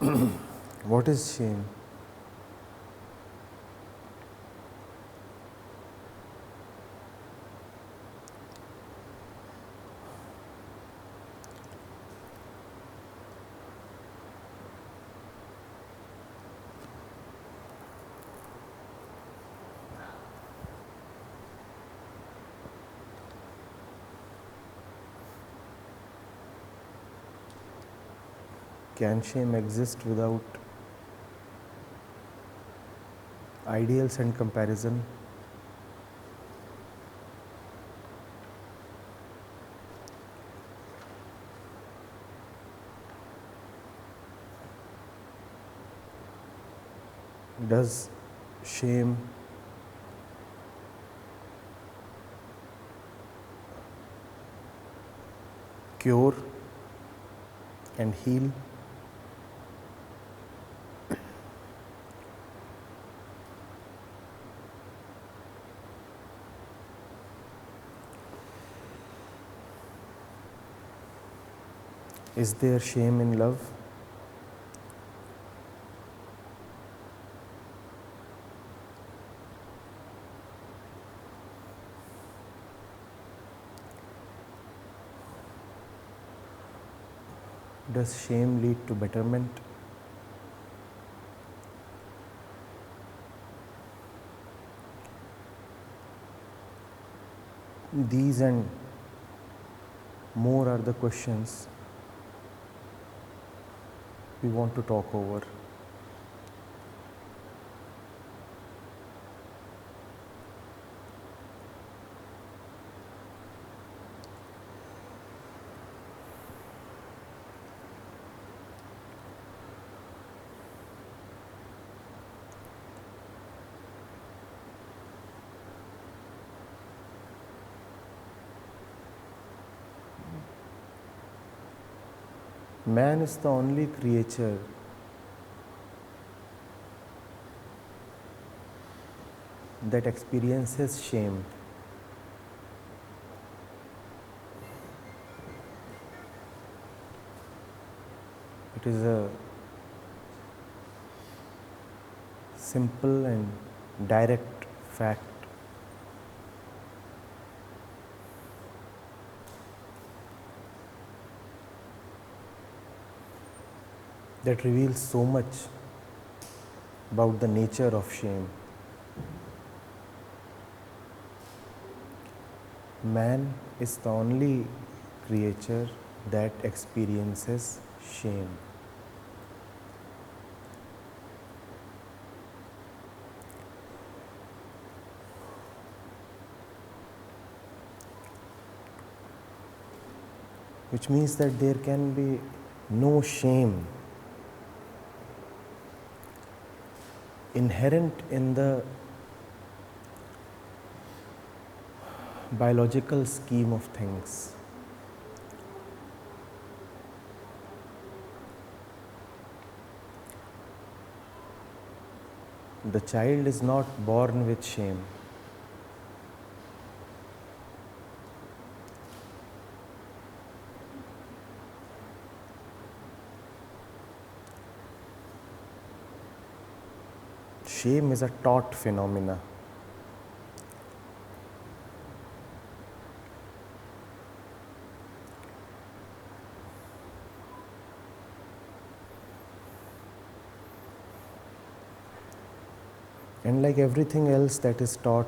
What is shame? Can shame exist without ideals and comparison? Does shame cure and heal? Is there shame in love? Does shame lead to betterment? These and more are the questions we want to talk over. Man is the only creature that experiences shame. It is a simple and direct fact. That reveals so much about the nature of shame. Man is the only creature that experiences shame. Which means that there can be no shame inherent in the biological scheme of things. The child is not born with shame. Shame is a taught phenomena. And like everything else that is taught,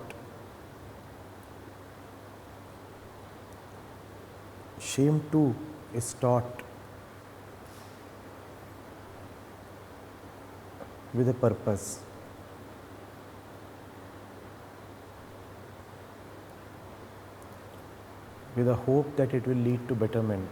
shame too is taught with a purpose. With a hope that it will lead to betterment.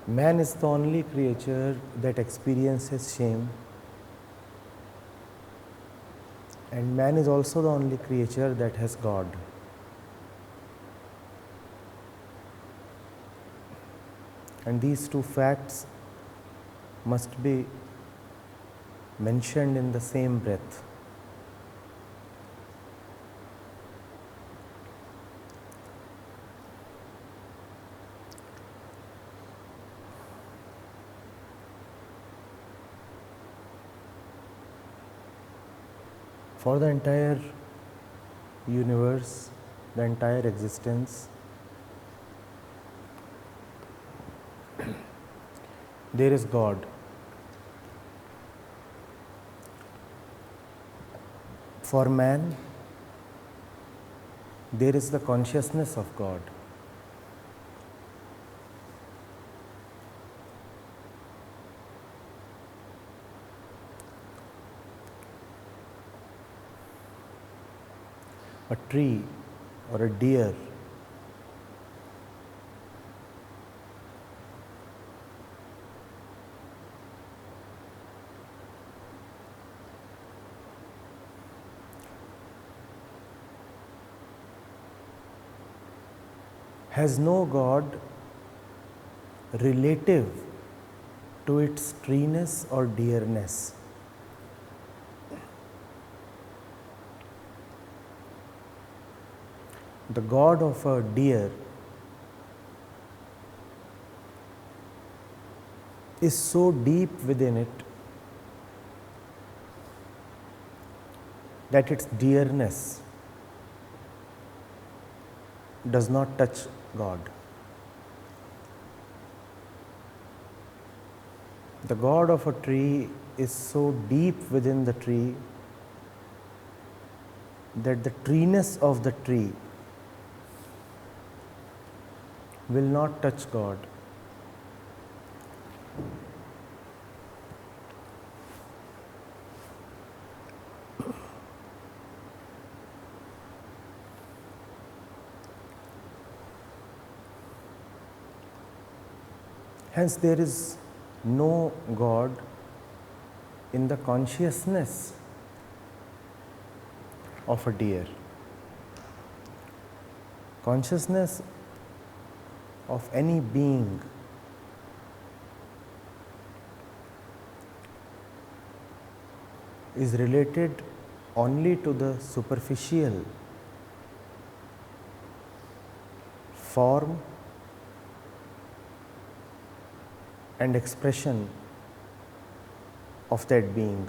Man is the only creature that experiences shame, and man is also the only creature that has God. And these two facts must be mentioned in the same breath. For the entire universe, the entire existence, there is God. For man, there is the consciousness of God. A tree or a deer has no God relative to its treeness or dearness. The God of a deer is so deep within it that its dearness does not touch God. The God of a tree is so deep within the tree that the treeness of the tree will not touch God. Hence, there is no God in the consciousness of a deer. Consciousness of any being is related only to the superficial form and expression of that being.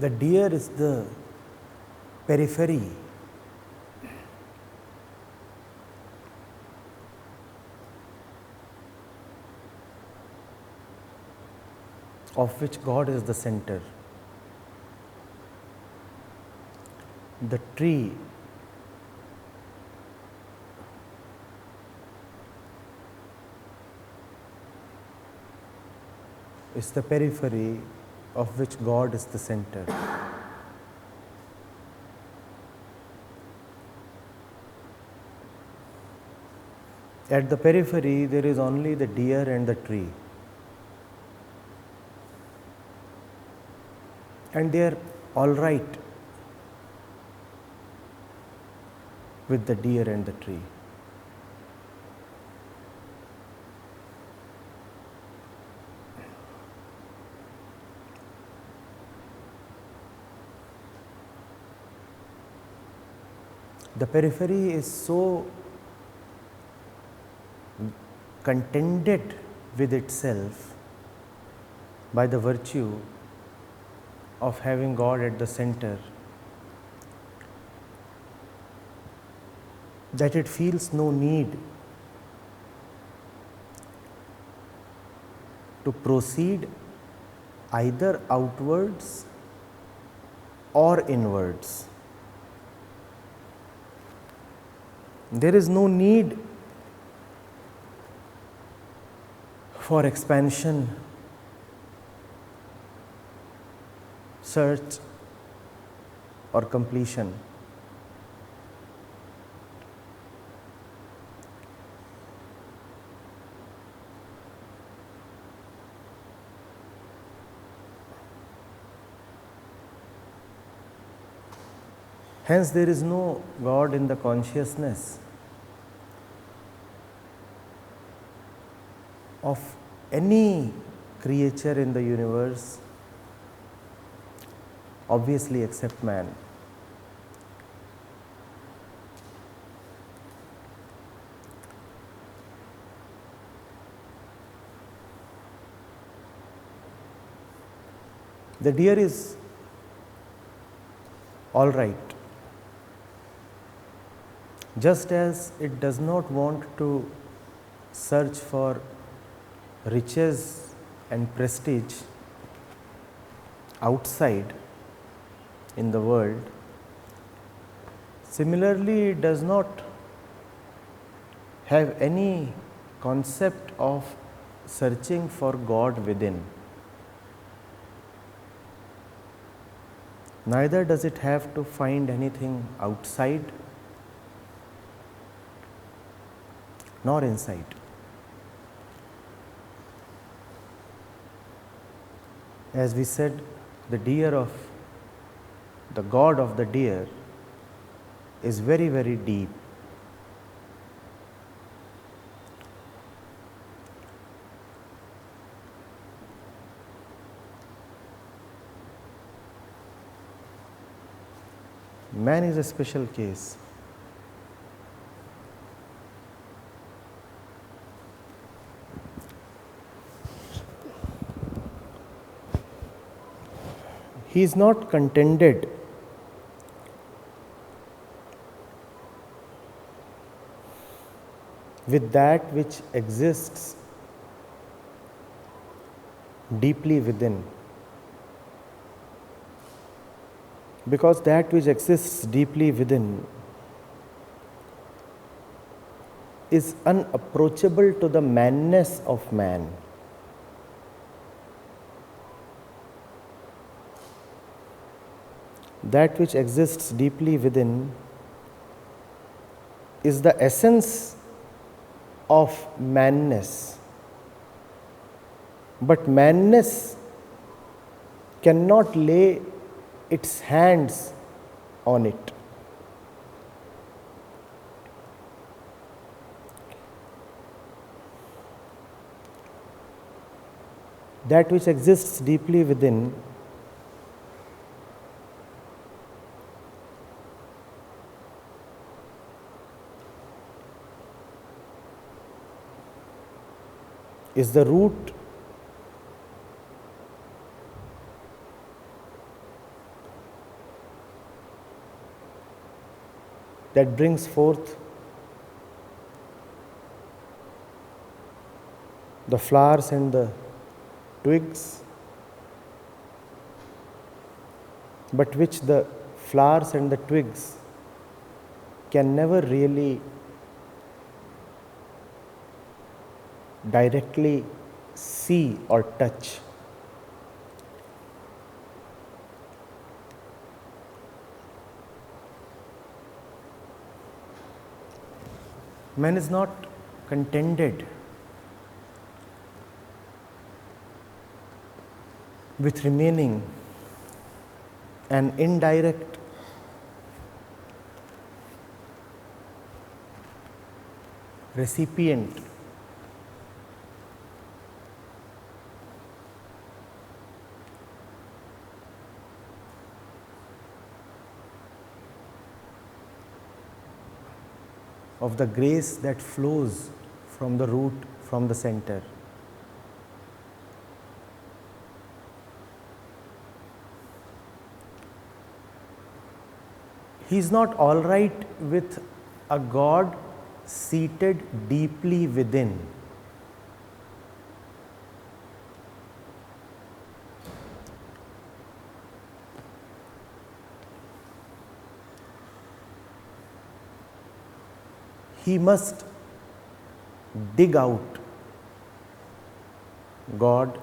The deer is the periphery of which God is the center. The tree is the periphery of which God is the center. At the periphery, there is only the deer and the tree. And they are all right with the deer and the tree. The periphery is so contented with itself by the virtue of having God at the center that it feels no need to proceed either outwards or inwards. There is no need for expansion, search, or completion. Hence, there is no God in the consciousness of any creature in the universe, obviously except man. The deer is all right, just as it does not want to search for riches and prestige outside in the world. Similarly, it does not have any concept of searching for God within. Neither does it have to find anything outside nor inside. As we said, the God of the deer is very, very deep. Man is a special case. He is not contented with that which exists deeply within, because that which exists deeply within is unapproachable to the manness of man. That which exists deeply within is the essence of manness. But manness cannot lay its hands on it. That which exists deeply within is the root that brings forth the flowers and the twigs, but which the flowers and the twigs can never really directly see or touch. Man is not contented with remaining an indirect recipient of the grace that flows from the root, from the center. He is not all right with a God seated deeply within. He must dig out God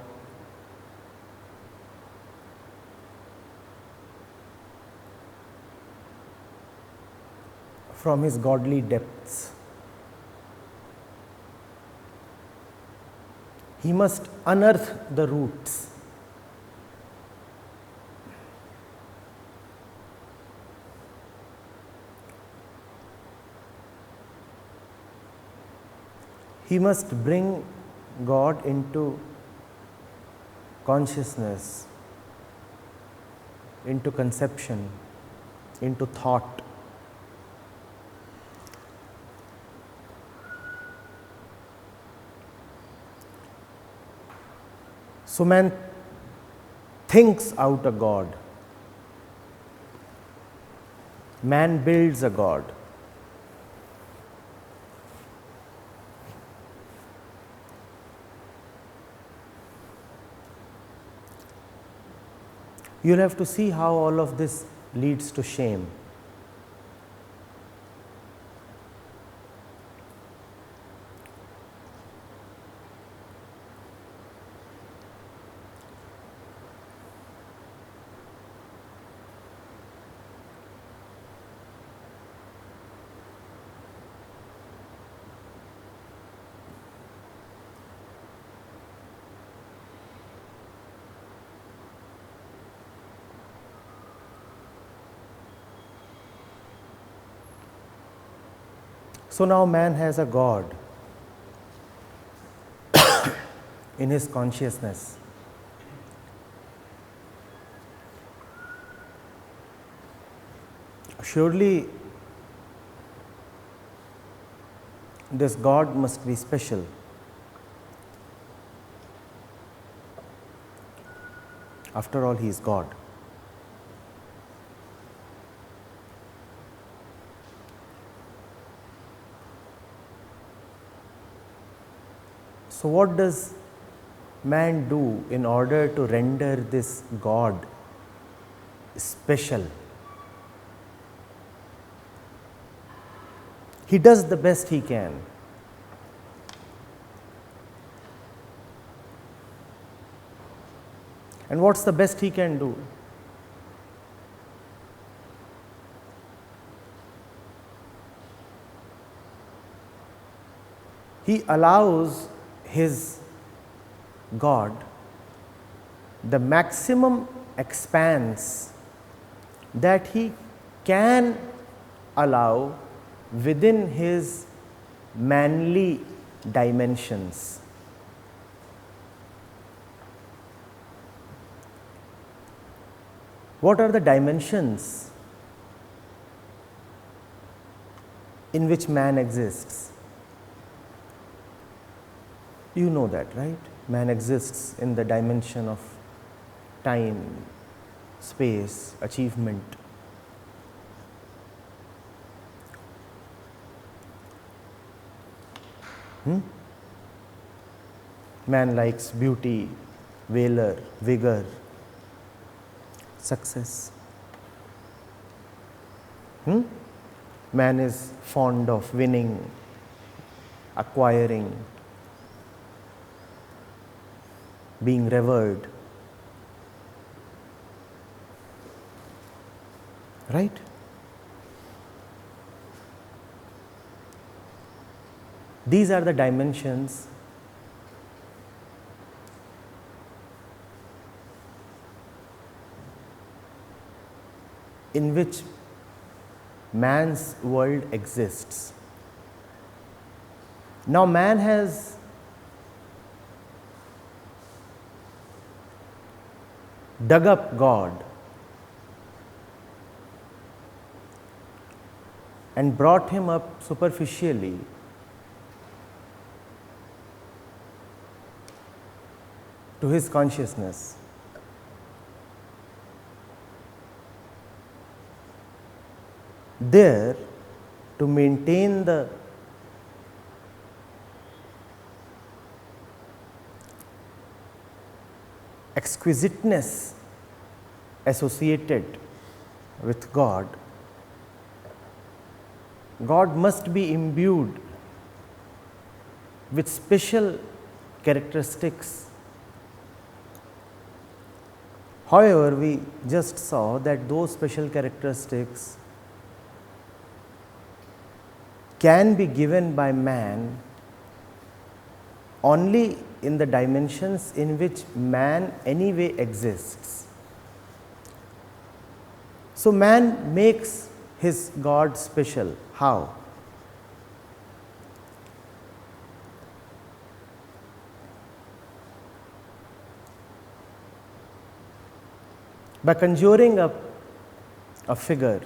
from his godly depths. He must unearth the roots. he must bring God into consciousness, into conception, into thought. So man thinks out a God. Man builds a God. You'll have to see how all of this leads to shame. So now man has a God in his consciousness. Surely this God must be special. After all, he is God. So what does man do in order to render this God special? He does the best he can. And what's the best he can do? He allows his God the maximum expanse that he can allow within his manly dimensions. What are the dimensions in which man exists? You know that, right? Man exists in the dimension of time, space, achievement. Man likes beauty, valor, vigor, success. Man is fond of winning, acquiring, being revered. Right? These are the dimensions in which man's world exists. Now man has dug up God and brought him up superficially to his consciousness. There, to maintain the exquisiteness associated with God, God must be imbued with special characteristics. However, we just saw that those special characteristics can be given by man only in the dimensions in which man anyway exists. So man makes his God special. How? by conjuring up a figure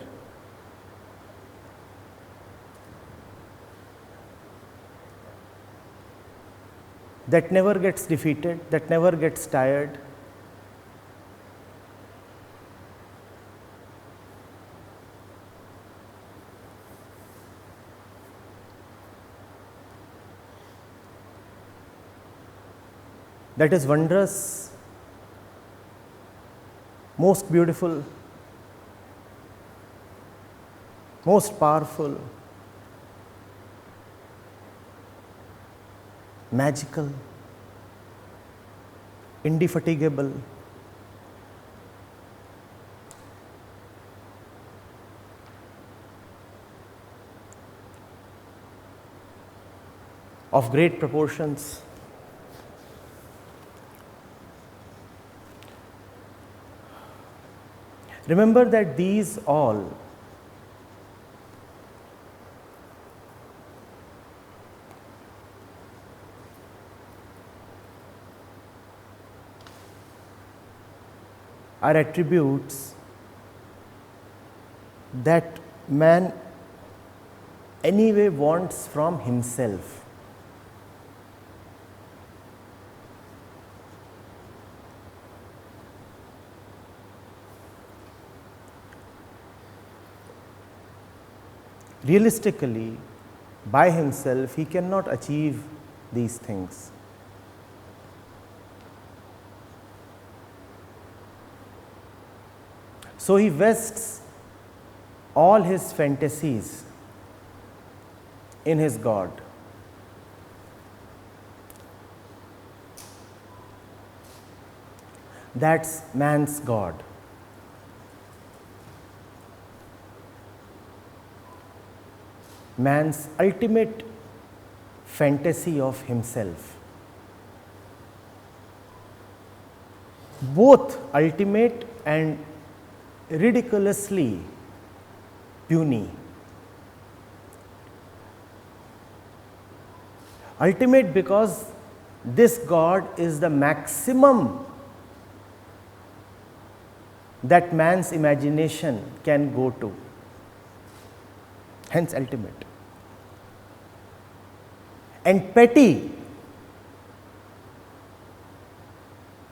that never gets defeated, that never gets tired, that is wondrous, most beautiful, most powerful, magical, indefatigable, of great proportions. Remember that these all are attributes that man anyway wants from himself. Realistically, by himself, he cannot achieve these things. So he vests all his fantasies in his God. That's man's God. Man's ultimate fantasy of himself. Both ultimate and ridiculously puny. Ultimate because this God is the maximum that man's imagination can go to. Hence ultimate. And petty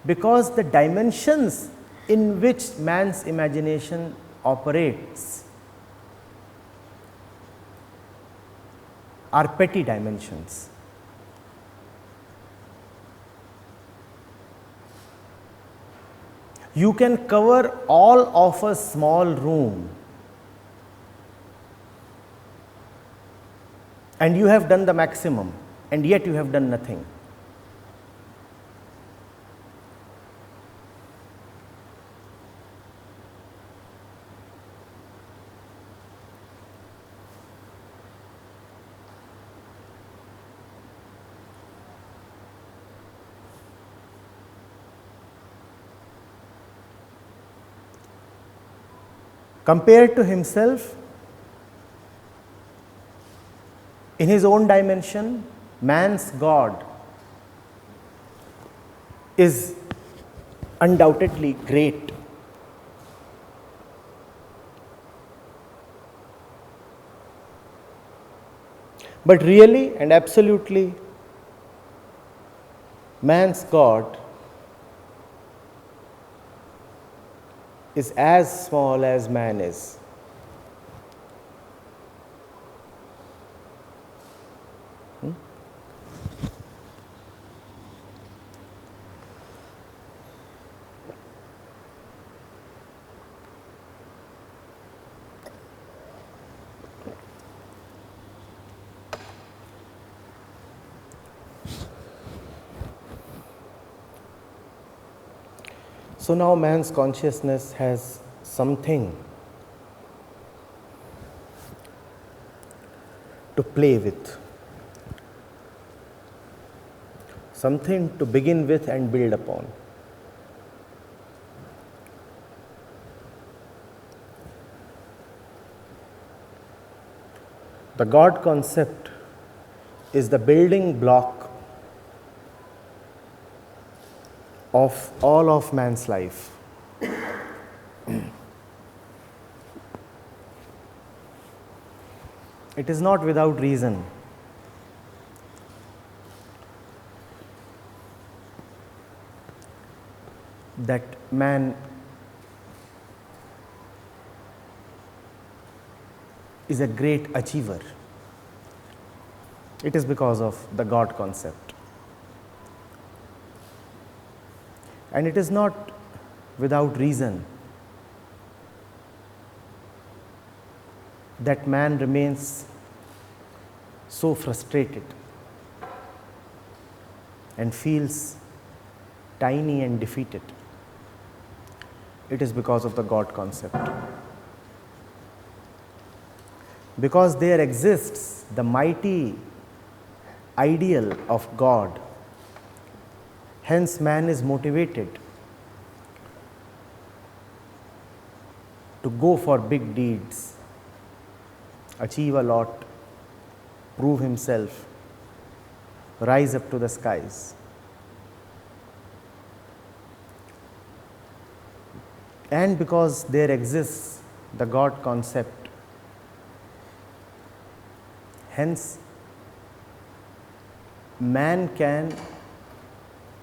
because the dimensions in which man's imagination operates are petty dimensions. You can cover all of a small room and you have done the maximum, and yet you have done nothing. Compared to himself, in his own dimension, man's God is undoubtedly great. But really and absolutely, man's God is as small as man is. So now man's consciousness has something to play with, something to begin with and build upon. The God concept is the building block of all of man's life. It is not without reason that man is a great achiever. It is because of the God concept. And it is not without reason that man remains so frustrated and feels tiny and defeated. It is because of the God concept. Because there exists the mighty ideal of God, hence man is motivated to go for big deeds, achieve a lot, prove himself, rise up to the skies. And because there exists the God concept, hence man can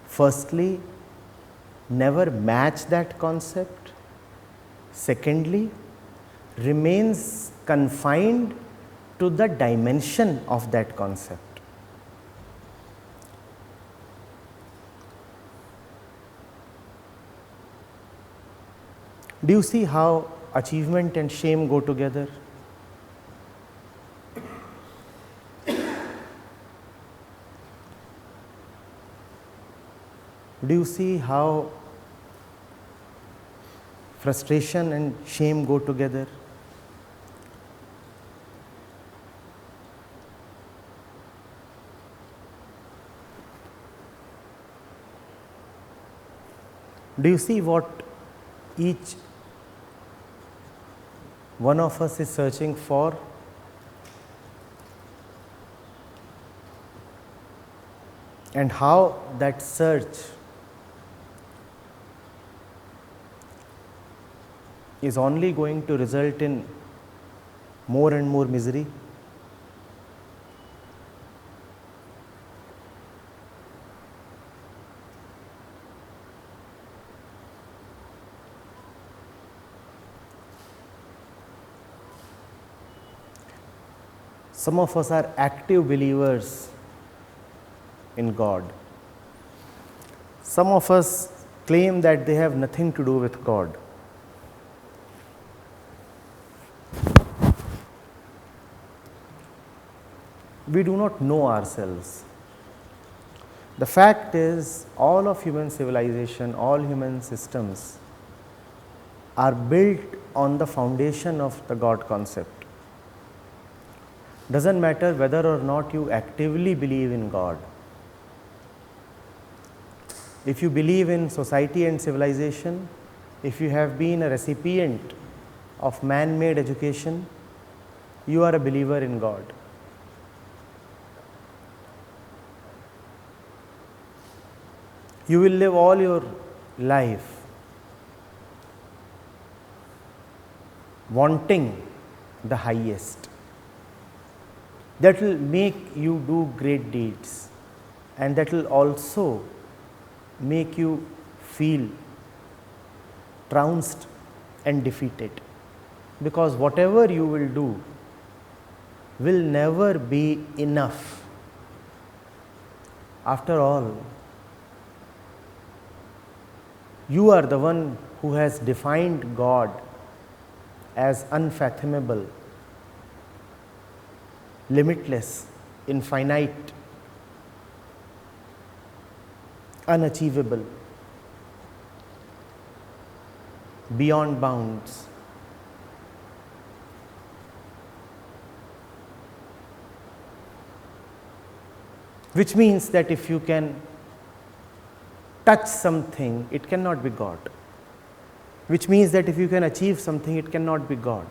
firstly never match that concept, secondly remains confined to the dimension of that concept. Do you see how achievement and shame go together? Do you see how frustration and shame go together? Do you see what each one of us is searching for? And how that search is only going to result in more and more misery? Some of us are active believers in God. Some of us claim that they have nothing to do with God. We do not know ourselves. The fact is, all of human civilization, all human systems are built on the foundation of the God concept. Doesn't matter whether or not you actively believe in God. If you believe in society and civilization, if you have been a recipient of man-made education, you are a believer in God. You will live all your life wanting the highest. That will make you do great deeds, and that will also make you feel trounced and defeated, because whatever you will do will never be enough. After all, you are the one who has defined God as unfathomable, limitless, infinite, unachievable, beyond bounds. Which means that if you can touch something, it cannot be God. Which means that if you can achieve something, it cannot be God.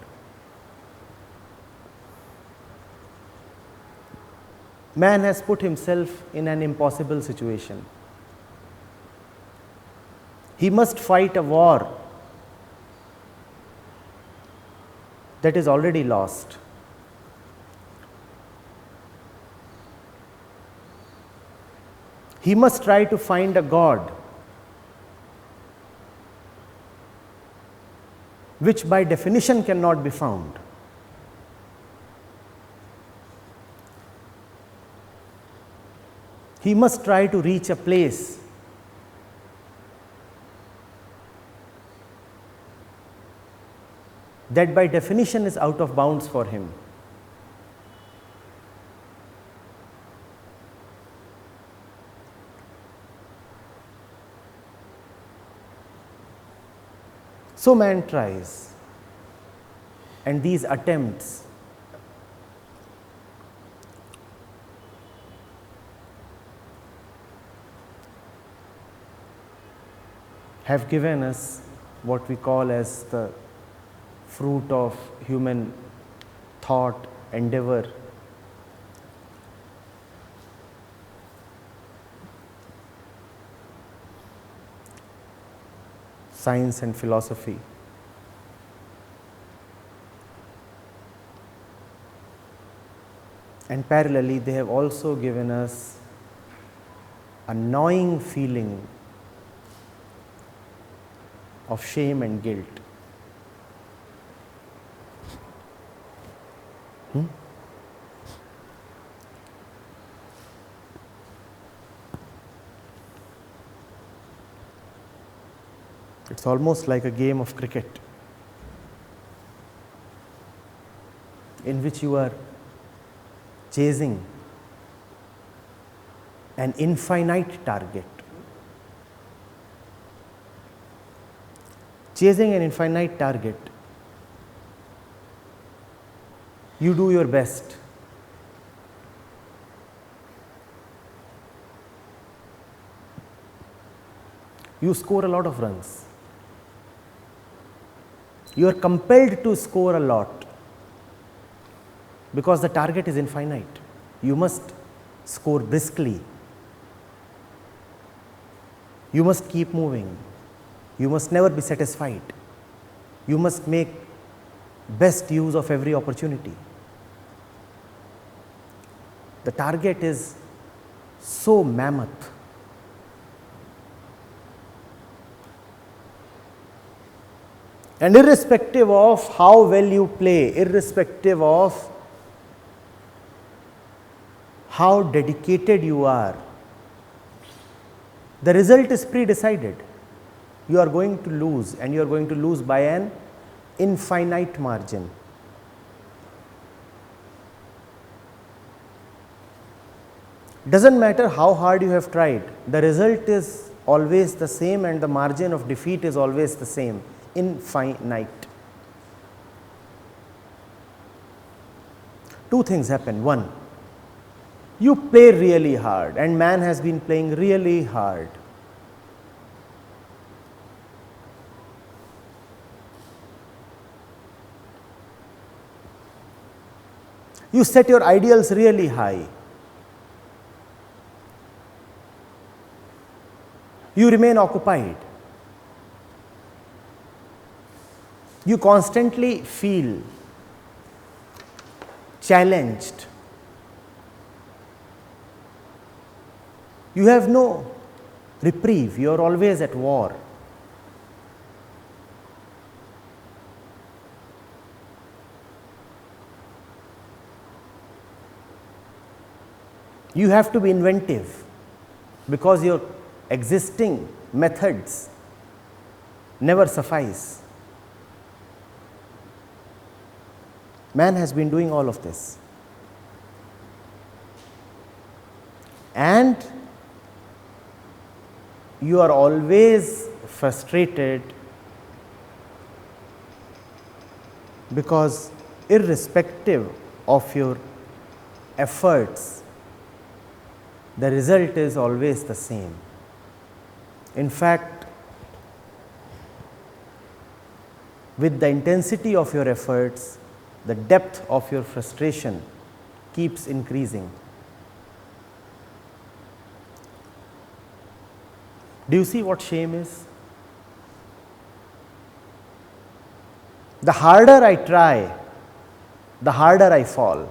Man has put himself in an impossible situation. He must fight a war that is already lost. He must try to find a God which by definition cannot be found. He must try to reach a place that by definition is out of bounds for him. So man tries, and these attempts have given us what we call as the fruit of human thought, endeavor. Science and philosophy. And parallelly, they have also given us a gnawing feeling of shame and guilt. It's almost like a game of cricket in which you are chasing an infinite target. Chasing an infinite target, you do your best. You score a lot of runs. You are compelled to score a lot because the target is infinite. You must score briskly. You must keep moving. You must never be satisfied. You must make best use of every opportunity. The target is so mammoth. And irrespective of how well you play, irrespective of how dedicated you are, the result is pre-decided. You are going to lose, and you are going to lose by an infinite margin. Doesn't matter how hard you have tried, the result is always the same, and the margin of defeat is always the same. Infinite. Two things happen. One, you play really hard, and man has been playing really hard. You set your ideals really high. You remain occupied. You constantly feel challenged. You have no reprieve. You are always at war. You have to be inventive because your existing methods never suffice. Man has been doing all of this. And you are always frustrated because irrespective of your efforts, the result is always the same. In fact, with the intensity of your efforts, the depth of your frustration keeps increasing. Do you see what shame is? The harder I try, the harder I fall.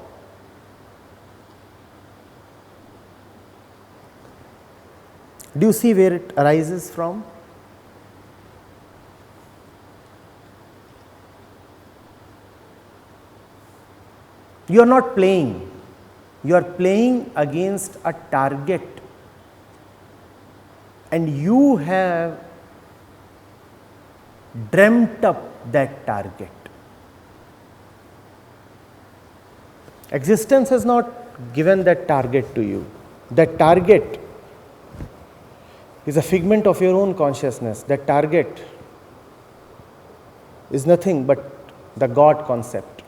Do you see where it arises from? You are not playing, you are playing against a target, and you have dreamt up that target. Existence has not given that target to you. That target is a figment of your own consciousness. That target is nothing but the God concept.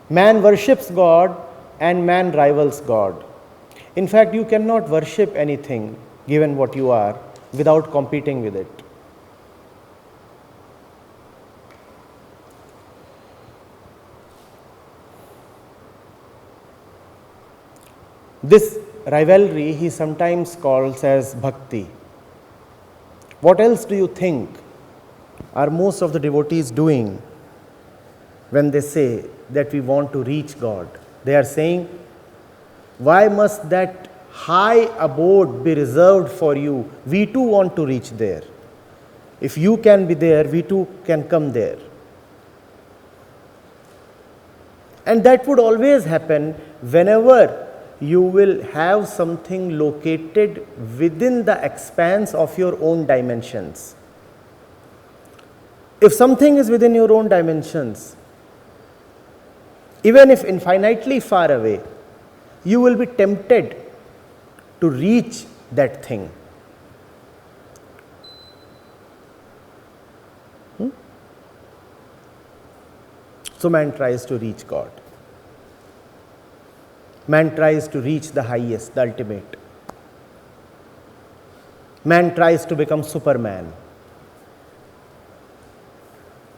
Man worships God and man rivals God. In fact, you cannot worship anything, given what you are, without competing with it. This rivalry he sometimes calls as bhakti. What else do you think are most of the devotees doing when they say that we want to reach God? They are saying, why must that high abode be reserved for you? We too want to reach there. If you can be there, we too can come there. And that would always happen whenever you will have something located within the expanse of your own dimensions. If something is within your own dimensions, even if infinitely far away, you will be tempted to reach that thing. So man tries to reach God. Man tries to reach the highest, the ultimate. Man tries to become Superman.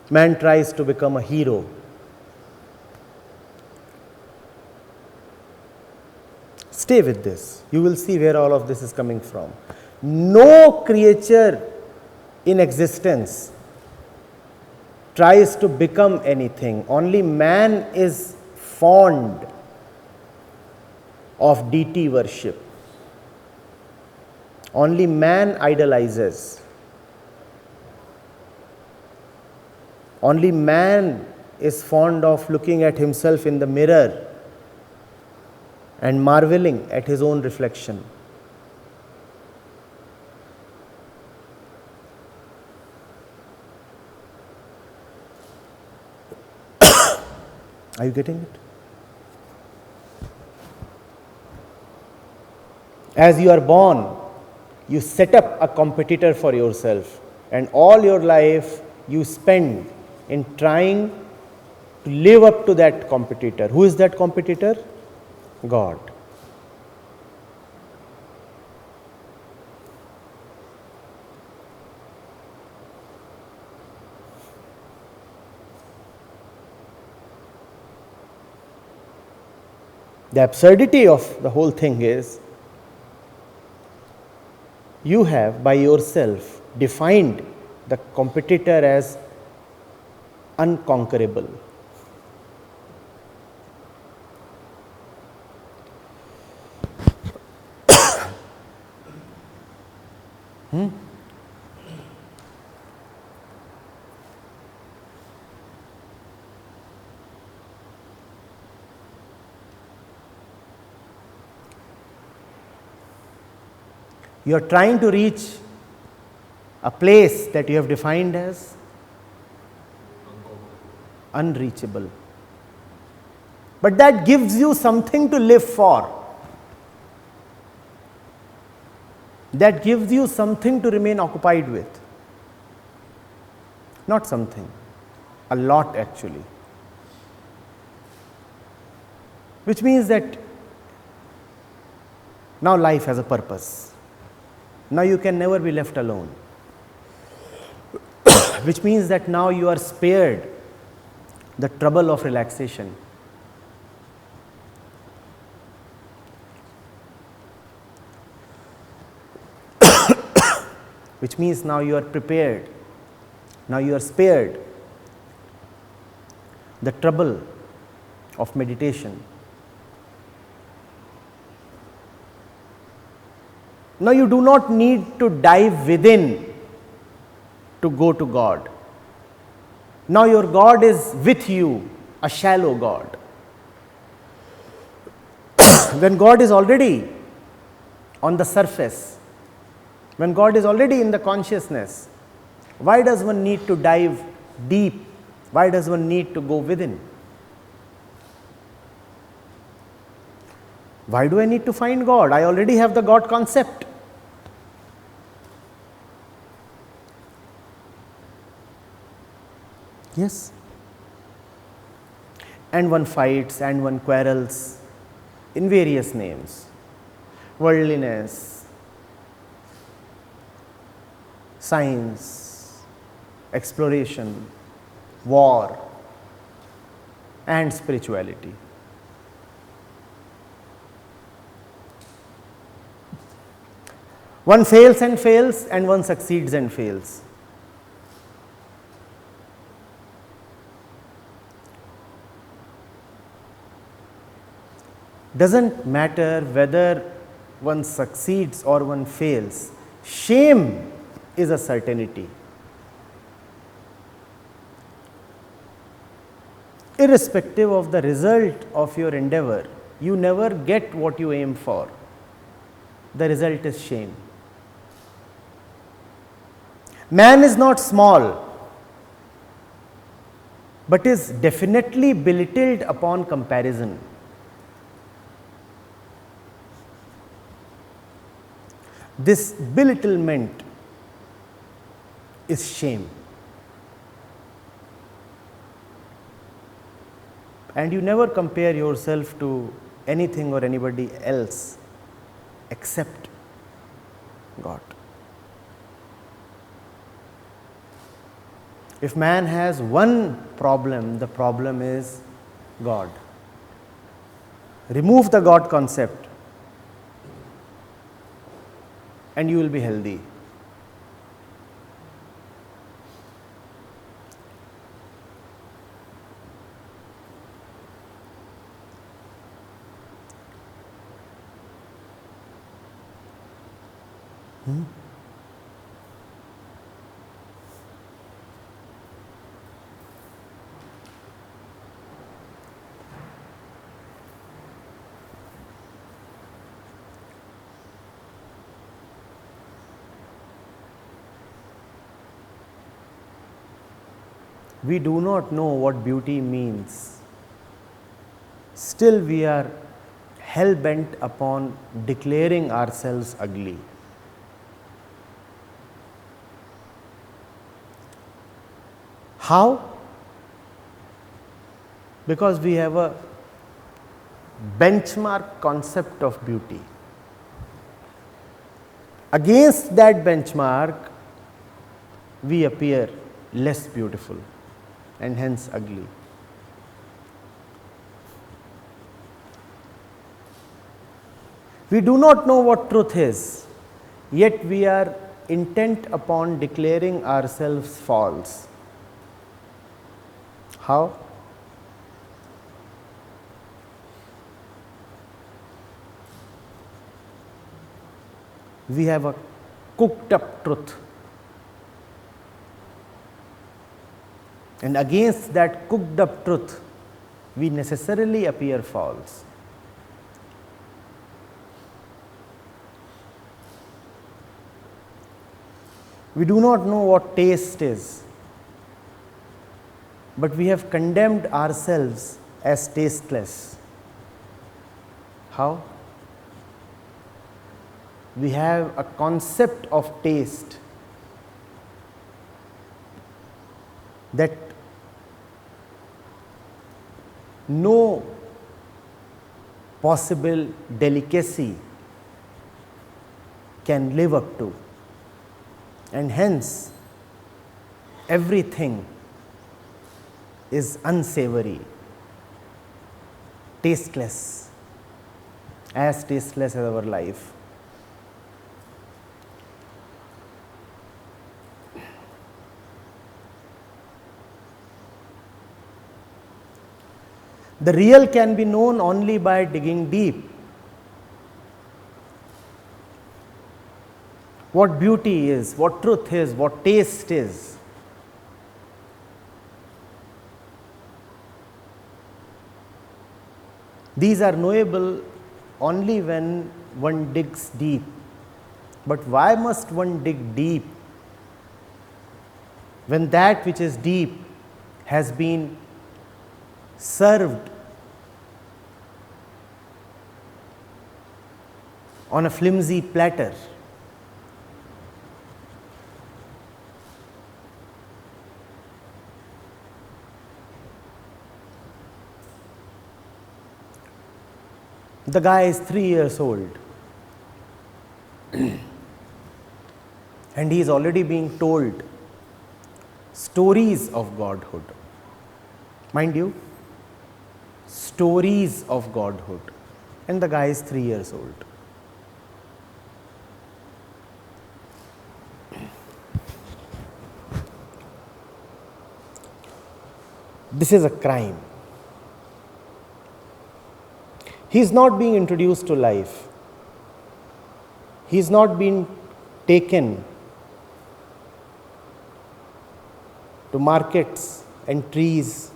Man tries to become a hero. Stay with this. You will see where all of this is coming from. No creature in existence tries to become anything. Only man is fond of deity worship. Only man idolizes. Only man is fond of looking at himself in the mirror and marveling at his own reflection. Are you getting it? As you are born, you set up a competitor for yourself, and all your life you spend in trying to live up to that competitor. Who is that competitor? God. The absurdity of the whole thing is, you have by yourself defined the competitor as unconquerable. You are trying to reach a place that you have defined as unreachable. But that gives you something to live for. That gives you something to remain occupied with. Not something, a lot actually. Which means that now life has a purpose. Now you can never be left alone. Which means that now you are spared the trouble of relaxation. Which means now you are prepared. Now you are spared the trouble of meditation. Now you do not need to dive within to go to God. Now your God is with you, a shallow God. When God is already on the surface, when God is already in the consciousness, why does one need to dive deep? Why does one need to go within? Why do I need to find God? I already have the God concept. Yes. And one fights and one quarrels in various names. Worldliness, science, exploration, war, and spirituality. One fails and one succeeds and fails. Doesn't matter whether one succeeds or one fails, shame is a certainty. Irrespective of the result of your endeavor, you never get what you aim for. The result is shame. Man is not small, but is definitely belittled upon comparison. This belittlement is shame. And you never compare yourself to anything or anybody else except God. If man has one problem, the problem is God. Remove the God concept and you will be healthy. We do not know what beauty means. Still we are hell bent upon declaring ourselves ugly. How? Because we have a benchmark concept of beauty. Against that benchmark, we appear less beautiful and hence ugly. We do not know what truth is, yet we are intent upon declaring ourselves false. How? We have a cooked up truth. And against that cooked up truth, we necessarily appear false. We do not know what taste is, but we have condemned ourselves as tasteless. How? We have a concept of taste that no possible delicacy can live up to, and hence everything is unsavory, tasteless, as tasteless as our life. The real can be known only by digging deep. what beauty is, what truth is, what taste is. These are knowable only when one digs deep. But why must one dig deep when that which is deep has been served on a flimsy platter? The guy is 3 years old and he is already being told stories of Godhood. Mind you, stories of Godhood, and the guy is 3 years old. This is a crime. He is not being introduced to life. He is not being taken to markets and trees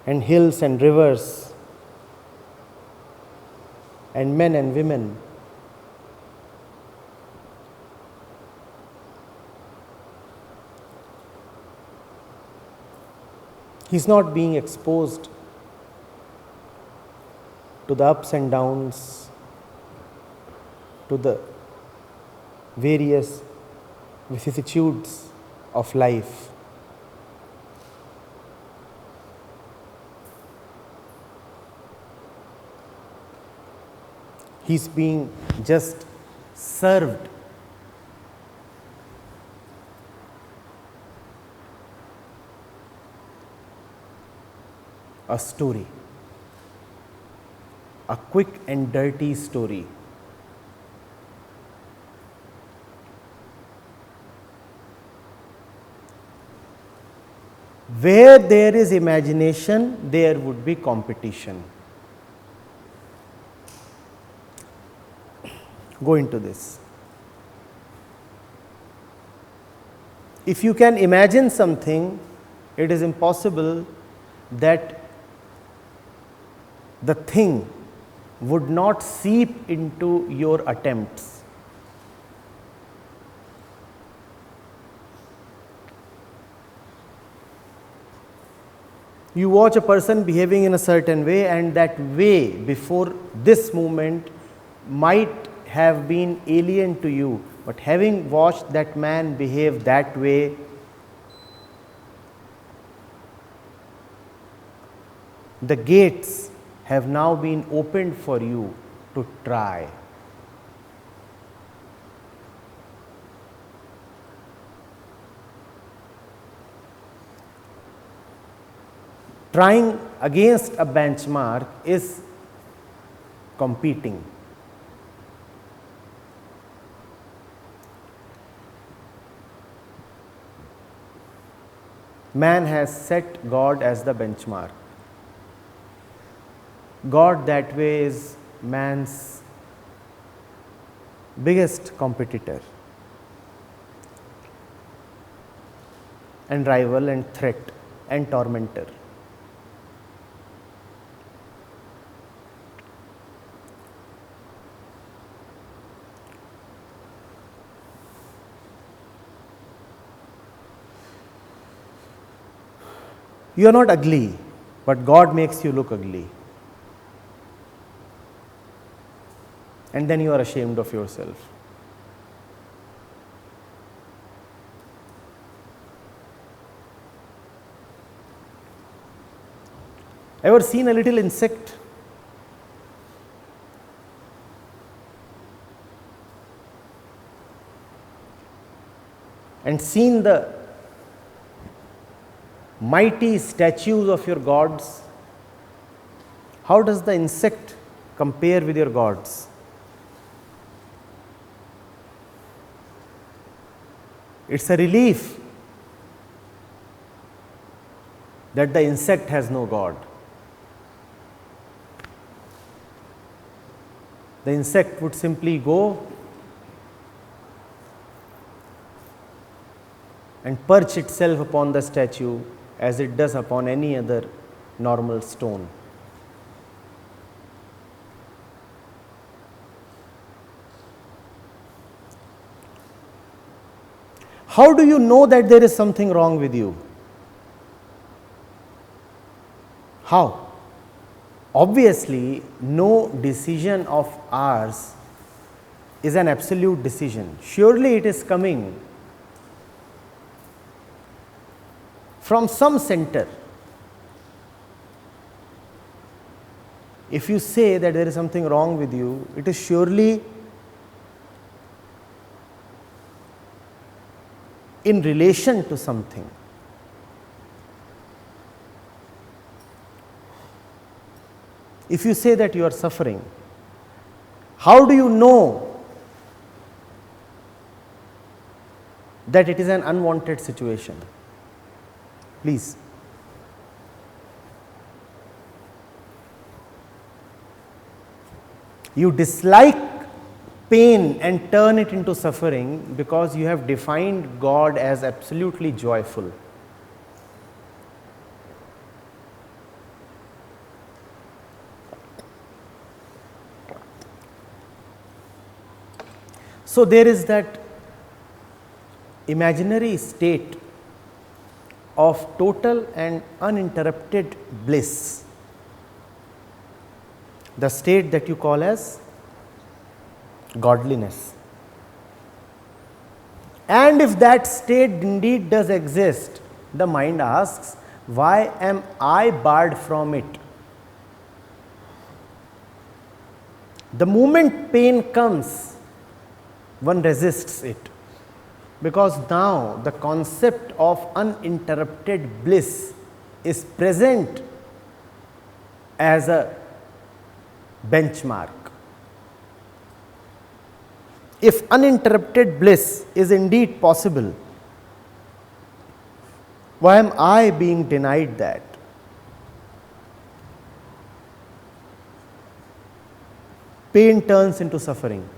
and hills and rivers and men and women. He is not being exposed to the ups and downs, to the various vicissitudes of life. He is being just served a story, a quick and dirty story. Where there is imagination, there would be competition. Go into this. If you can imagine something, it is impossible that the thing would not seep into your attempts. You watch a person behaving in a certain way, and that way before this moment might have been alien to you, but having watched that man behave that way, the gates have now been opened for you to try. Trying against a benchmark is competing. Man has set God as the benchmark. God that way is man's biggest competitor and rival and threat and tormentor. You are not ugly, but God makes you look ugly. And then you are ashamed of yourself. Ever seen a little insect? And seen the mighty statues of your gods? How does the insect compare with your gods? It's a relief that the insect has no God. The insect would simply go and perch itself upon the statue as it does upon any other normal stone. How do you know that there is something wrong with you? How? Obviously, no decision of ours is an absolute decision. Surely it is coming from some center. If you say that there is something wrong with you, it is surely in relation to something. If you say that you are suffering, how do you know that it is an unwanted situation? Please. You dislike pain and turn it into suffering because you have defined God as absolutely joyful. So there is that imaginary state of total and uninterrupted bliss, the state that you call as godliness. And if that state indeed does exist, the mind asks, why am I barred from it? The moment pain comes, one resists it, because now the concept of uninterrupted bliss is present as a benchmark. If uninterrupted bliss is indeed possible, why am I being denied that? Pain turns into suffering.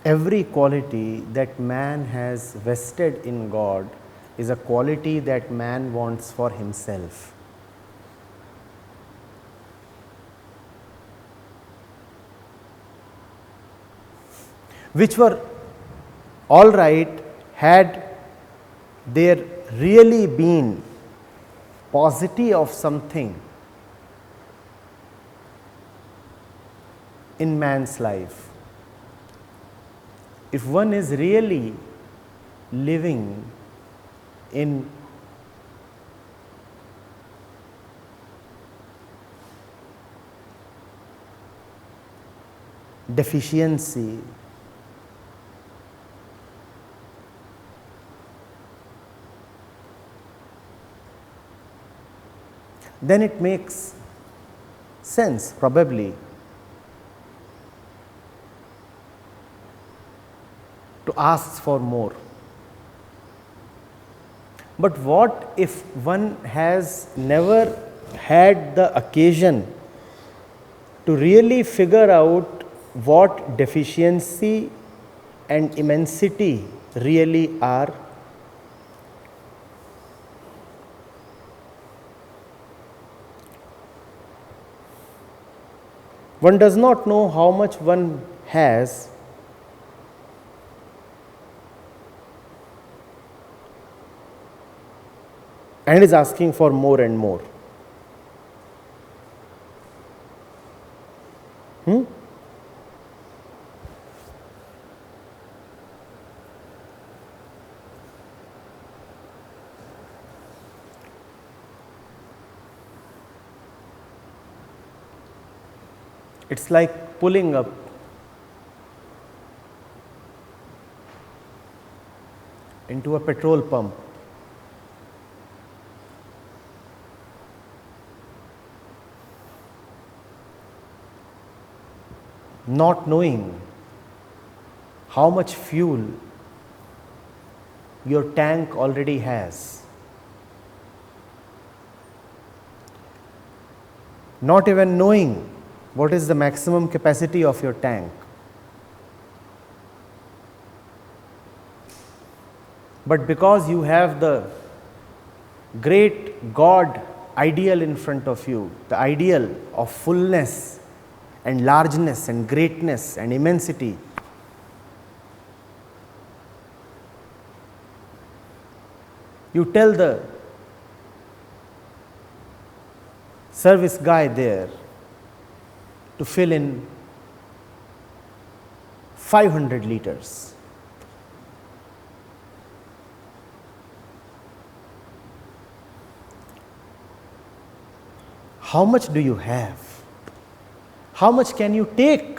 Every quality that man has vested in God is a quality that man wants for himself. Which were all right had there really been paucity of something in man's life. If one is really living in deficiency, then it makes sense probably to ask for more. But what if one has never had the occasion to really figure out what deficiency and immensity really are? One does not know how much one has and is asking for more and more. It's like pulling up into a petrol pump, not knowing how much fuel your tank already has, not even knowing what is the maximum capacity of your tank, but because you have the great God ideal in front of you, the ideal of fullness and largeness and greatness and immensity, you tell the service guy there to fill in 500 liters. How much do you have? How much can you take?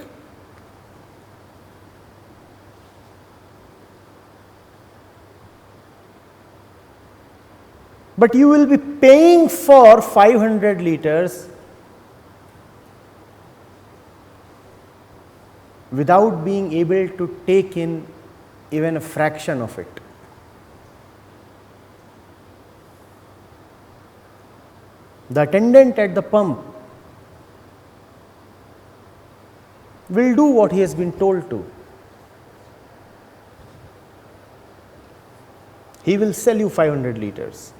But you will be paying for 500 liters without being able to take in even a fraction of it. The attendant at the pump will do what he has been told to. He will sell you 500 liters.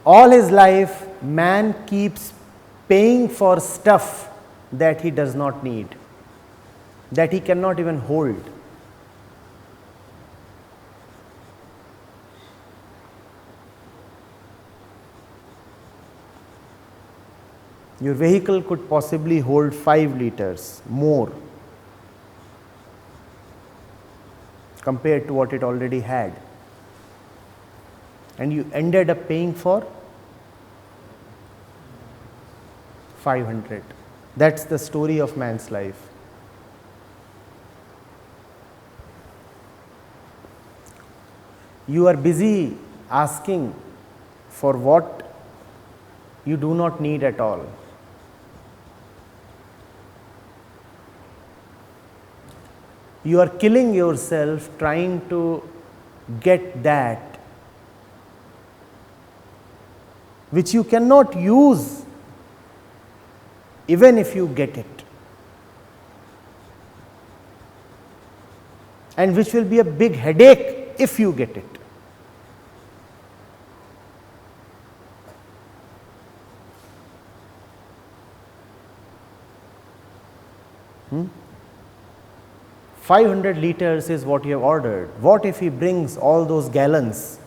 All his life, man keeps paying for stuff that he does not need, that he cannot even hold. Your vehicle could possibly hold 5 liters more compared to what it already had, and you ended up paying for 500. That's the story of man's life. You are busy asking for what you do not need at all. You are killing yourself trying to get that which you cannot use even if you get it, and which will be a big headache if you get it. 500 liters is what you have ordered. What if he brings all those gallons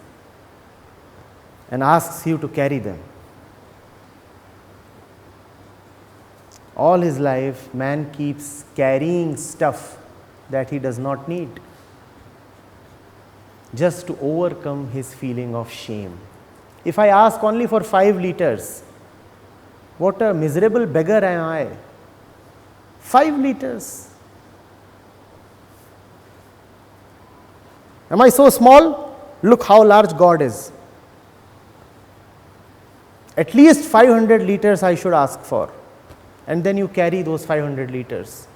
and asks you to carry them? All his life, man keeps carrying stuff that he does not need, just to overcome his feeling of shame. If I ask only for 5 liters, what a miserable beggar am I. 5 liters. Am I so small? Look how large God is. At least 500 liters I should ask for. And then you carry those 500 liters.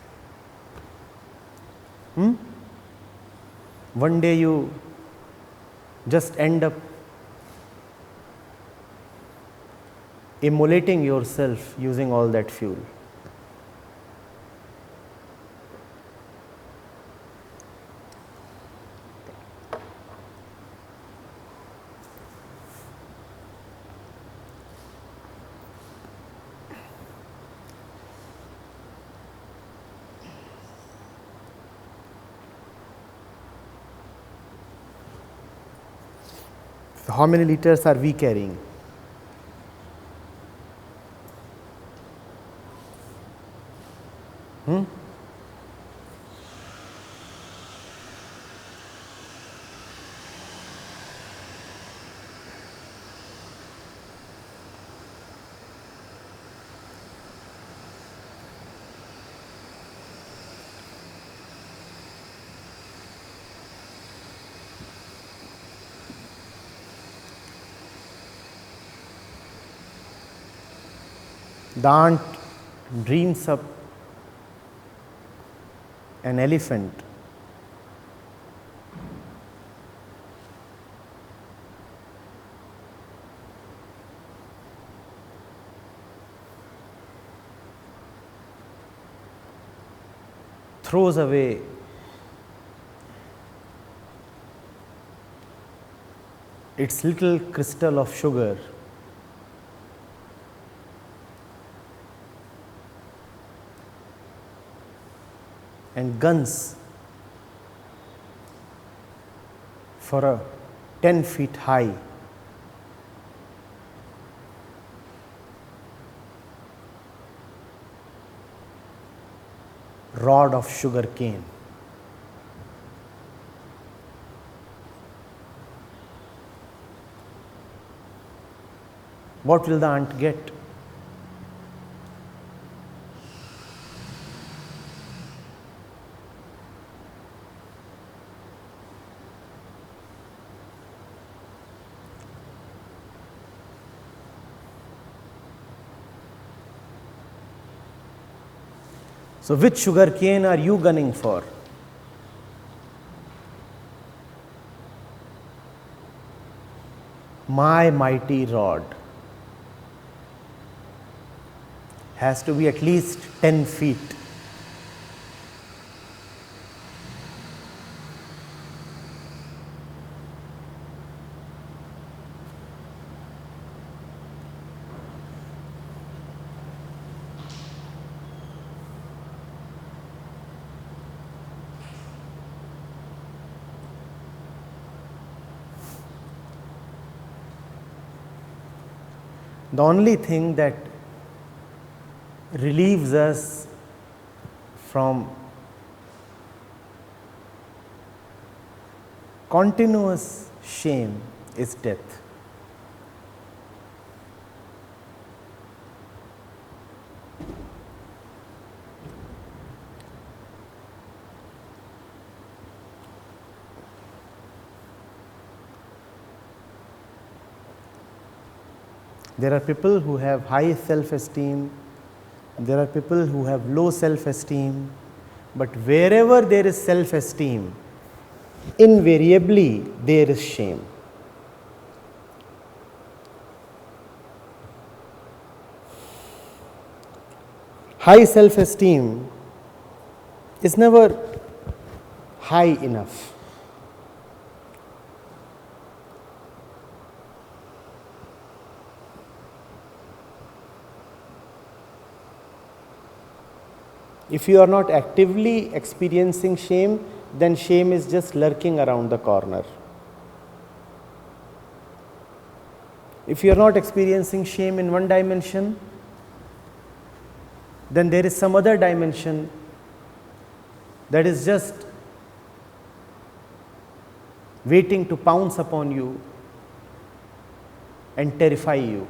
One day you just end up immolating yourself using all that fuel. So how many liters are we carrying? The ant dreams up an elephant, throws away its little crystal of sugar, and guns for a 10 feet high rod of sugar cane. What will the ant get? So, which sugar cane are you gunning for? My mighty rod has to be at least 10 feet. The only thing that relieves us from continuous shame is death. There are people who have high self-esteem, there are people who have low self-esteem, but wherever there is self-esteem, invariably there is shame. High self-esteem is never high enough. If you are not actively experiencing shame, then shame is just lurking around the corner. If you are not experiencing shame in one dimension, then there is some other dimension that is just waiting to pounce upon you and terrify you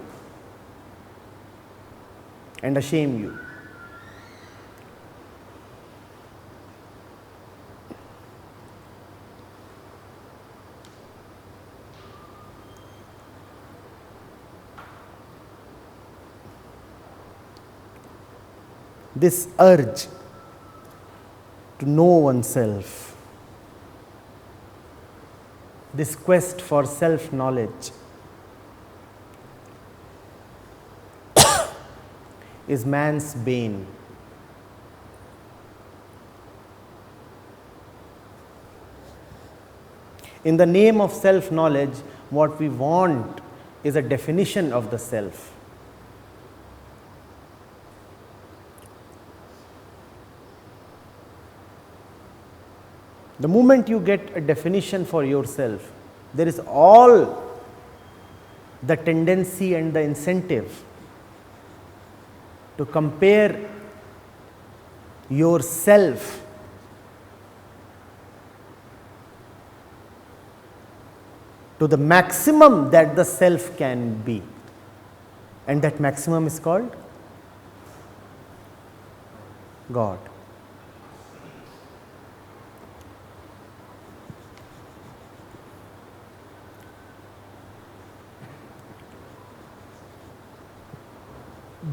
and shame you. This urge to know oneself, this quest for self-knowledge is man's bane. In the name of self-knowledge, what we want is a definition of the self. The moment you get a definition for yourself, there is all the tendency and the incentive to compare yourself to the maximum that the self can be, and that maximum is called God.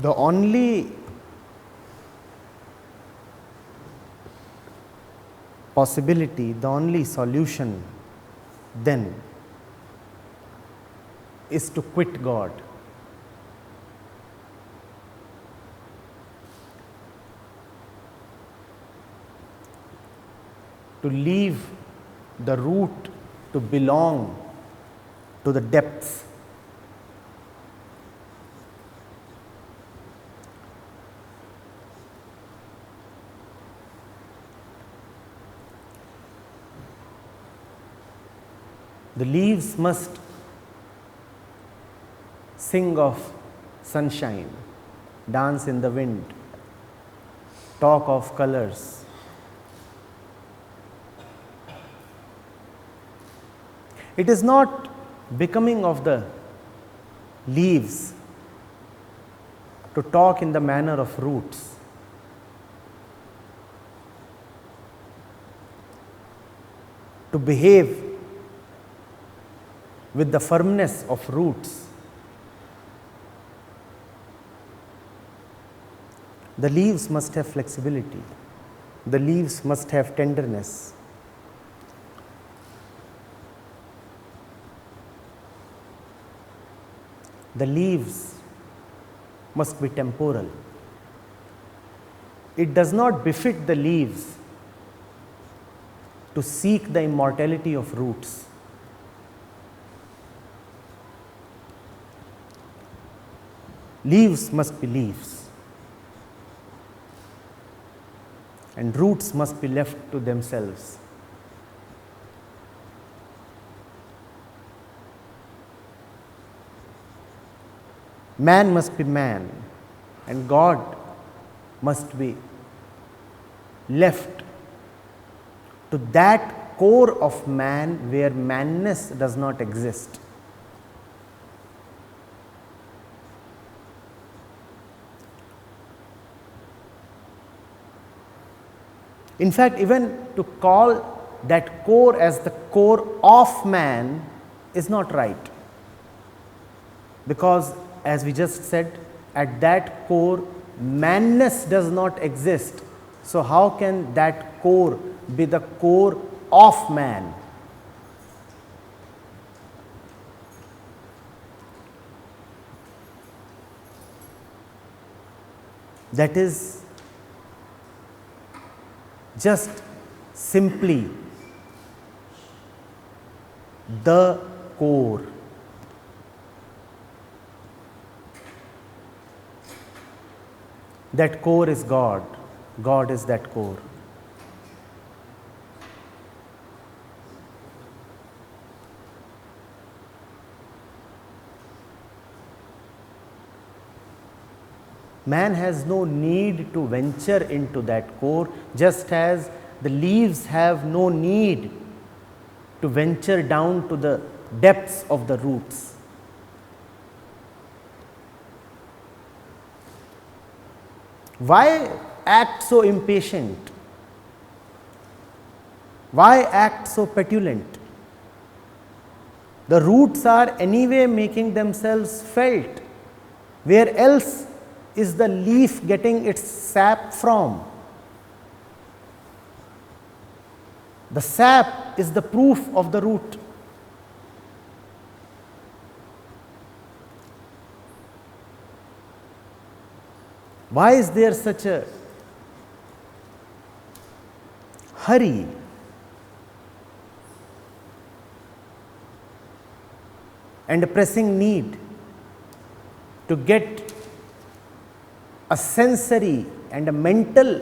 The only possibility, the only solution then is to quit God. To leave the root, to belong to the depths. The leaves must sing of sunshine, dance in the wind, talk of colors. It is not becoming of the leaves to talk in the manner of roots. To behave with the firmness of roots. The leaves must have flexibility. The leaves must have tenderness. The leaves must be temporal. It does not befit the leaves to seek the immortality of roots. Leaves must be leaves, and roots must be left to themselves. Man must be man, and God must be left to that core of man where manness does not exist. In fact, even to call that core as the core of man is not right, because as we just said, at that core manness does not exist. So how can that core be the core of man? That is just simply the core. That core is God. God is that core. Man has no need to venture into that core, just as the leaves have no need to venture down to the depths of the roots. Why act so impatient? Why act so petulant? The roots are anyway making themselves felt. Where else is the leaf getting its sap from? The sap is the proof of the root. Why is there such a hurry and a pressing need to get a sensory and a mental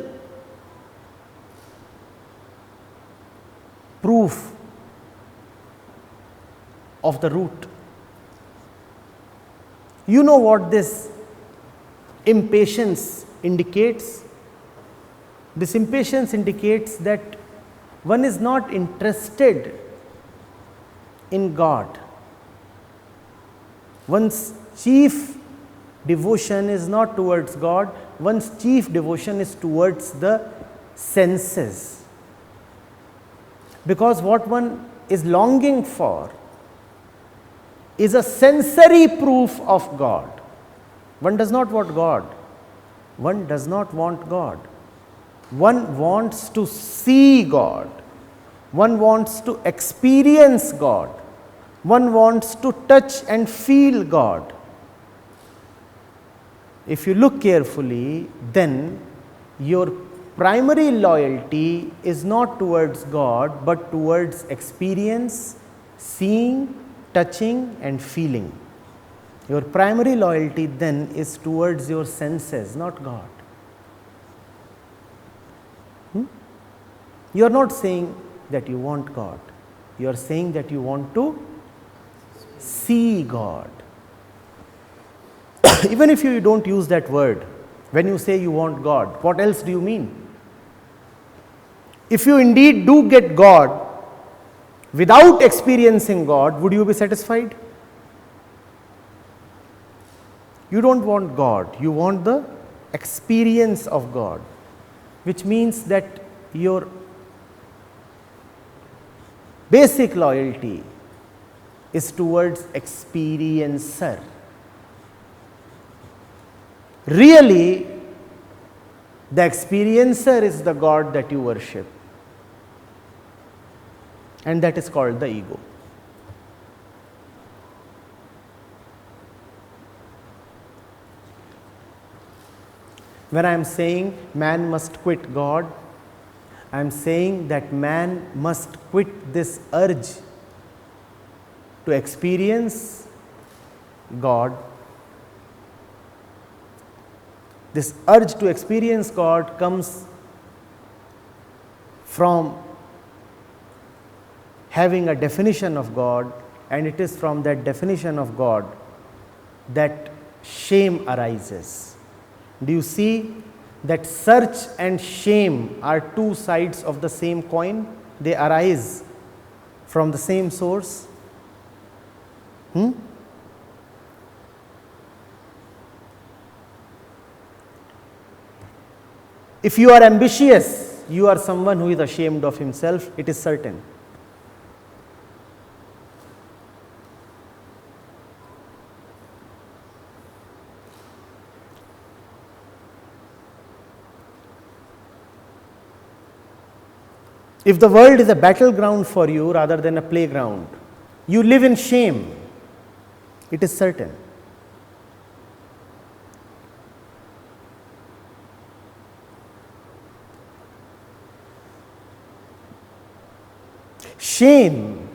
proof of the root? You know what this impatience indicates? This impatience indicates that one is not interested in God. One's chief devotion is not towards God, one's chief devotion is towards the senses. Because what one is longing for is a sensory proof of God. One does not want God. One does not want God. One wants to see God. One wants to experience God. One wants to touch and feel God. If you look carefully, then your primary loyalty is not towards God, but towards experience, seeing, touching and feeling. Your primary loyalty then is towards your senses, not God. You are not saying that you want God. You are saying that you want to see God. Even if you don't use that word, when you say you want God, what else do you mean? If you indeed do get God, without experiencing God, would you be satisfied? You don't want God, you want the experience of God, which means that your basic loyalty is towards experiencer. Really, the experiencer is the God that you worship, and that is called the ego. When I am saying man must quit God, I am saying that man must quit this urge to experience God. This urge to experience God comes from having a definition of God, and it is from that definition of God that shame arises. Do you see that search and shame are two sides of the same coin? They arise from the same source. If you are ambitious, you are someone who is ashamed of himself, it is certain. If the world is a battleground for you rather than a playground, you live in shame, it is certain. Shame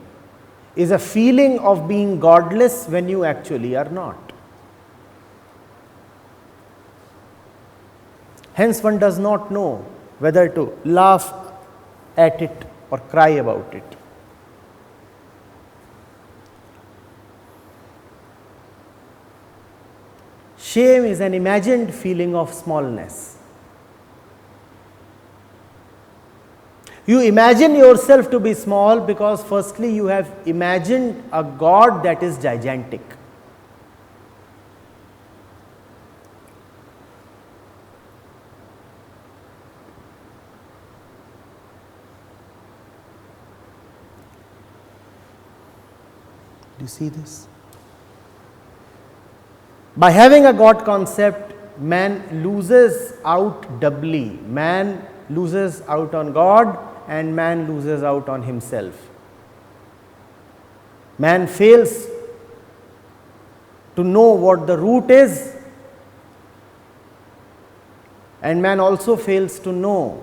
is a feeling of being godless when you actually are not. Hence, one does not know whether to laugh at it or cry about it. Shame is an imagined feeling of smallness. You imagine yourself to be small because firstly you have imagined a God that is gigantic. Do you see this? By having a God concept, man loses out doubly. Man loses out on God and man loses out on himself. Man fails to know what the root is, and man also fails to know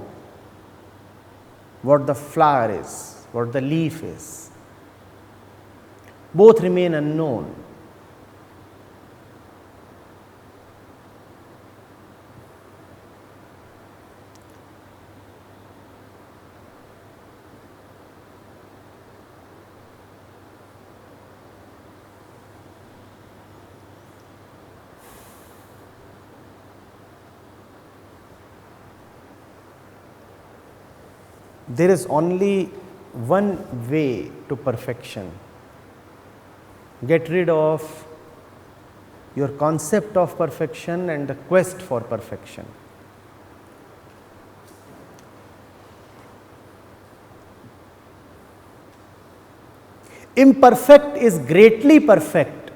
what the flower is, what the leaf is. Both remain unknown. There is only one way to perfection. Get rid of your concept of perfection and the quest for perfection. Imperfect is greatly perfect.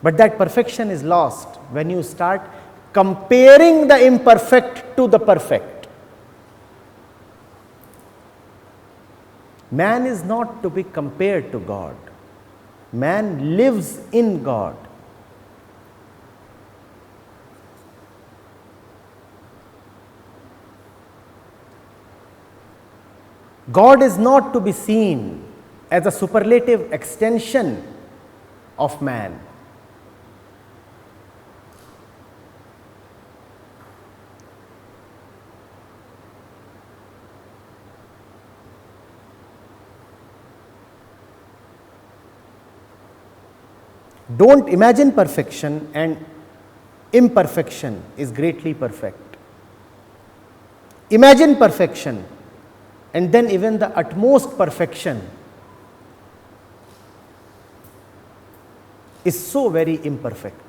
But that perfection is lost when you start comparing the imperfect to the perfect. Man is not to be compared to God. Man lives in God. God is not to be seen as a superlative extension of man. Don't imagine perfection, and imperfection is greatly perfect. Imagine perfection, and then even the utmost perfection is so very imperfect.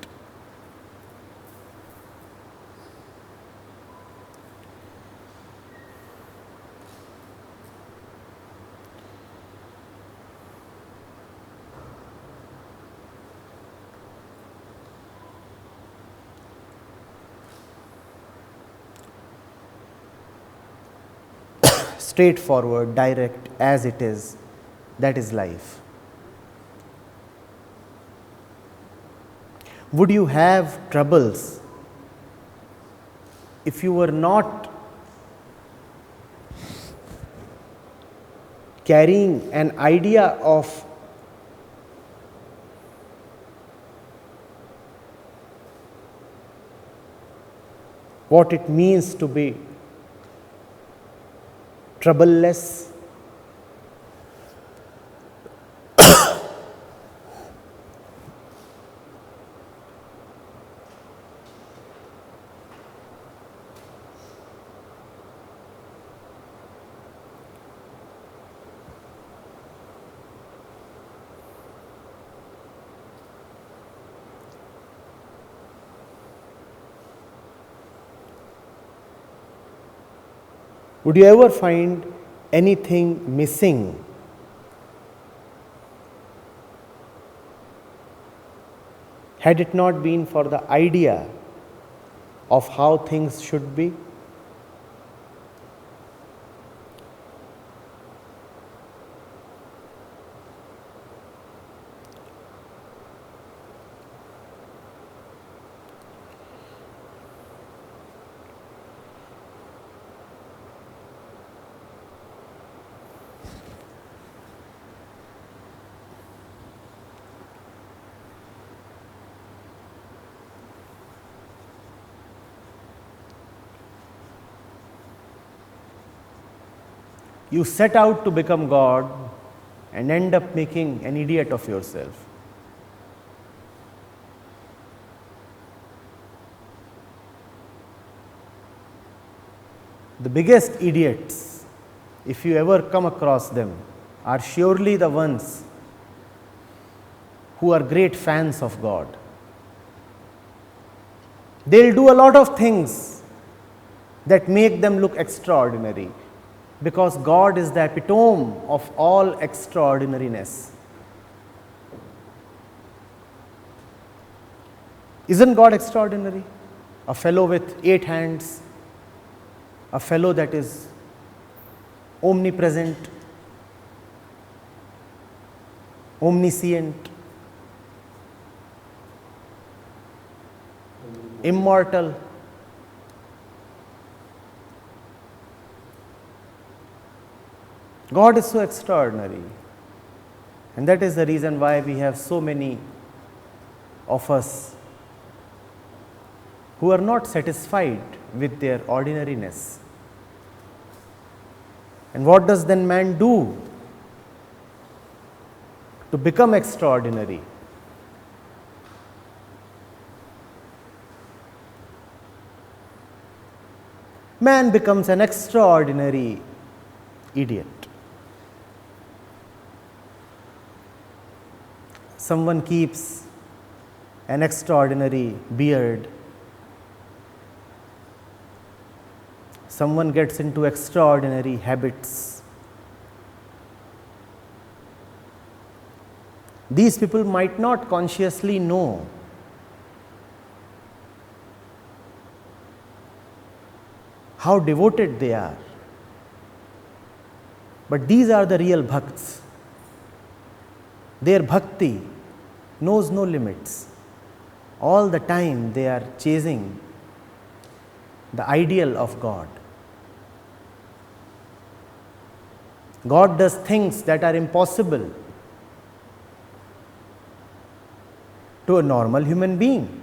Straightforward, direct, as it is, that is life. Would you have troubles if you were not carrying an idea of what it means to be troubleless? Would you ever find anything missing? Had it not been for the idea of how things should be? You set out to become God and end up making an idiot of yourself. The biggest idiots, if you ever come across them, are surely the ones who are great fans of God. They'll do a lot of things that make them look extraordinary, because God is the epitome of all extraordinariness. Isn't God extraordinary? A fellow with 8 hands, a fellow that is omnipresent, omniscient, immortal. God is so extraordinary, and that is the reason why we have so many of us who are not satisfied with their ordinariness. And what does then man do to become extraordinary? Man becomes an extraordinary idiot. Someone keeps an extraordinary beard. Someone gets into extraordinary habits. These people might not consciously know how devoted they are. But these are the real bhakts. Their bhakti knows no limits. All the time they are chasing the ideal of God. God does things that are impossible to a normal human being.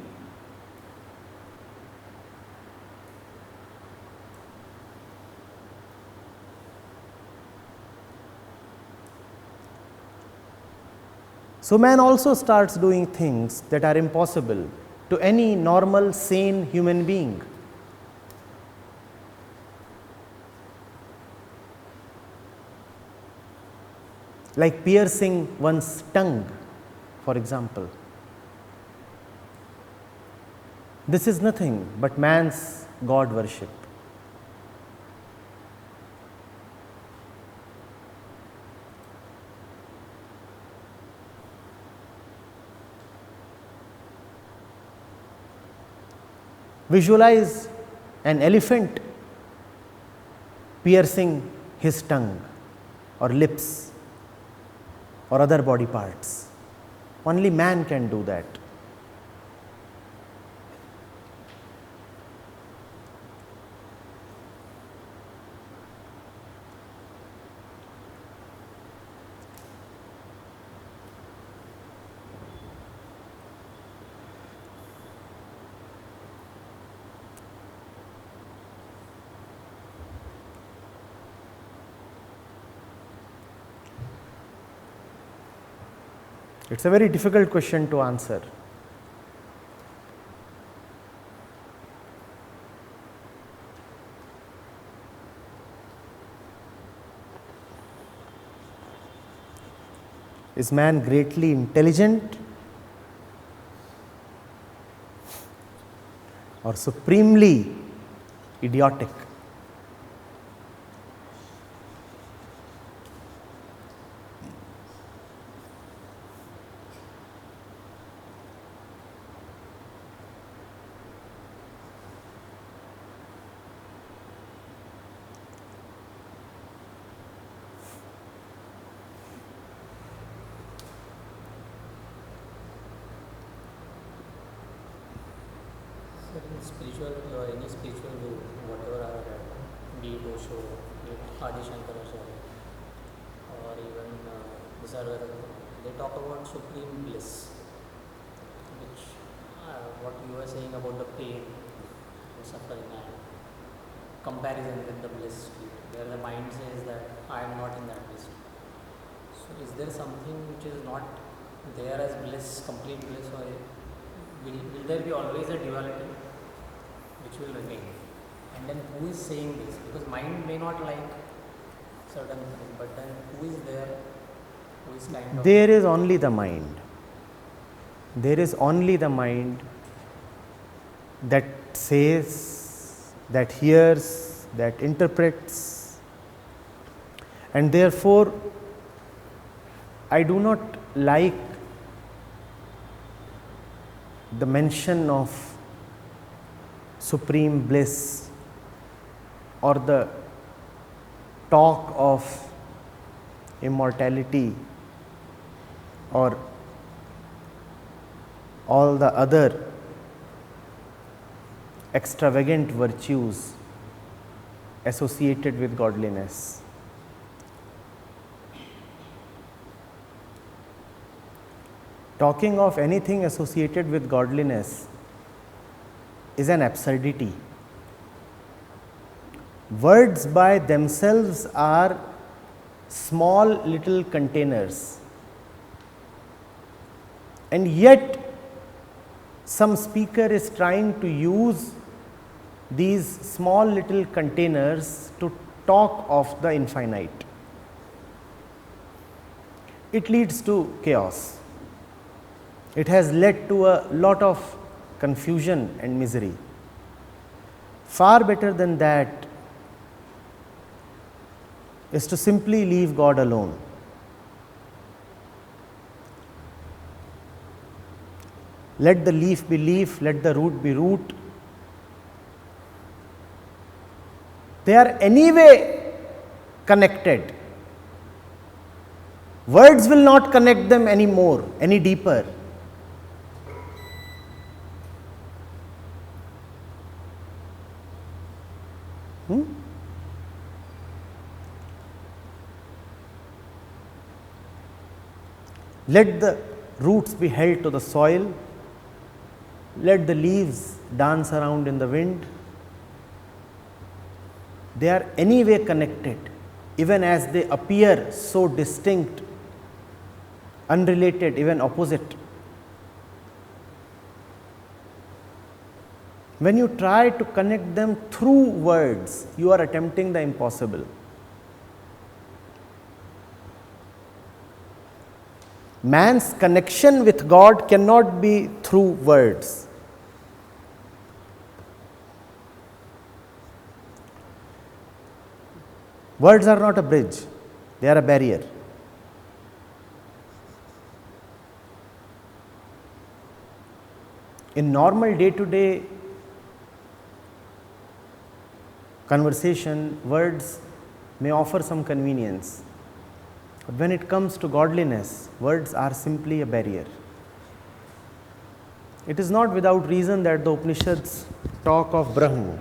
So man also starts doing things that are impossible to any normal, sane human being. Like piercing one's tongue, for example. This is nothing but man's God worship. Visualize an elephant piercing his tongue or lips or other body parts. Only man can do that. It's a very difficult question to answer. Is man greatly intelligent or supremely idiotic? Spiritual, any spiritual guru, whatever I have read, be it Osho, be it Adi Shankaracharya, or even Nisargadatta, they talk about supreme bliss, which what you were saying about the pain and suffering and comparison with the bliss state, where the mind says that I am not in that bliss. So is there something which is not there as bliss, complete bliss, or will there be always a duality which will remain? And then who is saying this? Because mind may not like certain things, but then who is there, who is kind of... There is only the mind. There is only the mind that says, that hears, that interprets. And therefore, I do not like the mention of supreme bliss or the talk of immortality or all the other extravagant virtues associated with godliness. Talking of anything associated with godliness is an absurdity. Words by themselves are small little containers, and yet some speaker is trying to use these small little containers to talk of the infinite. It leads to chaos. It has led to a lot of confusion and misery. Far better than that is to simply leave God alone. Let the leaf be leaf, let the root be root. They are anyway connected. Words will not connect them any more, any deeper. Let the roots be held to the soil. Let the leaves dance around in the wind. They are anyway connected, even as they appear so distinct, unrelated, even opposite. When you try to connect them through words, you are attempting the impossible. Man's connection with God cannot be through words. Words are not a bridge, they are a barrier. In normal day-to-day conversation, words may offer some convenience. But when it comes to godliness, words are simply a barrier. It is not without reason that the Upanishads talk of Brahma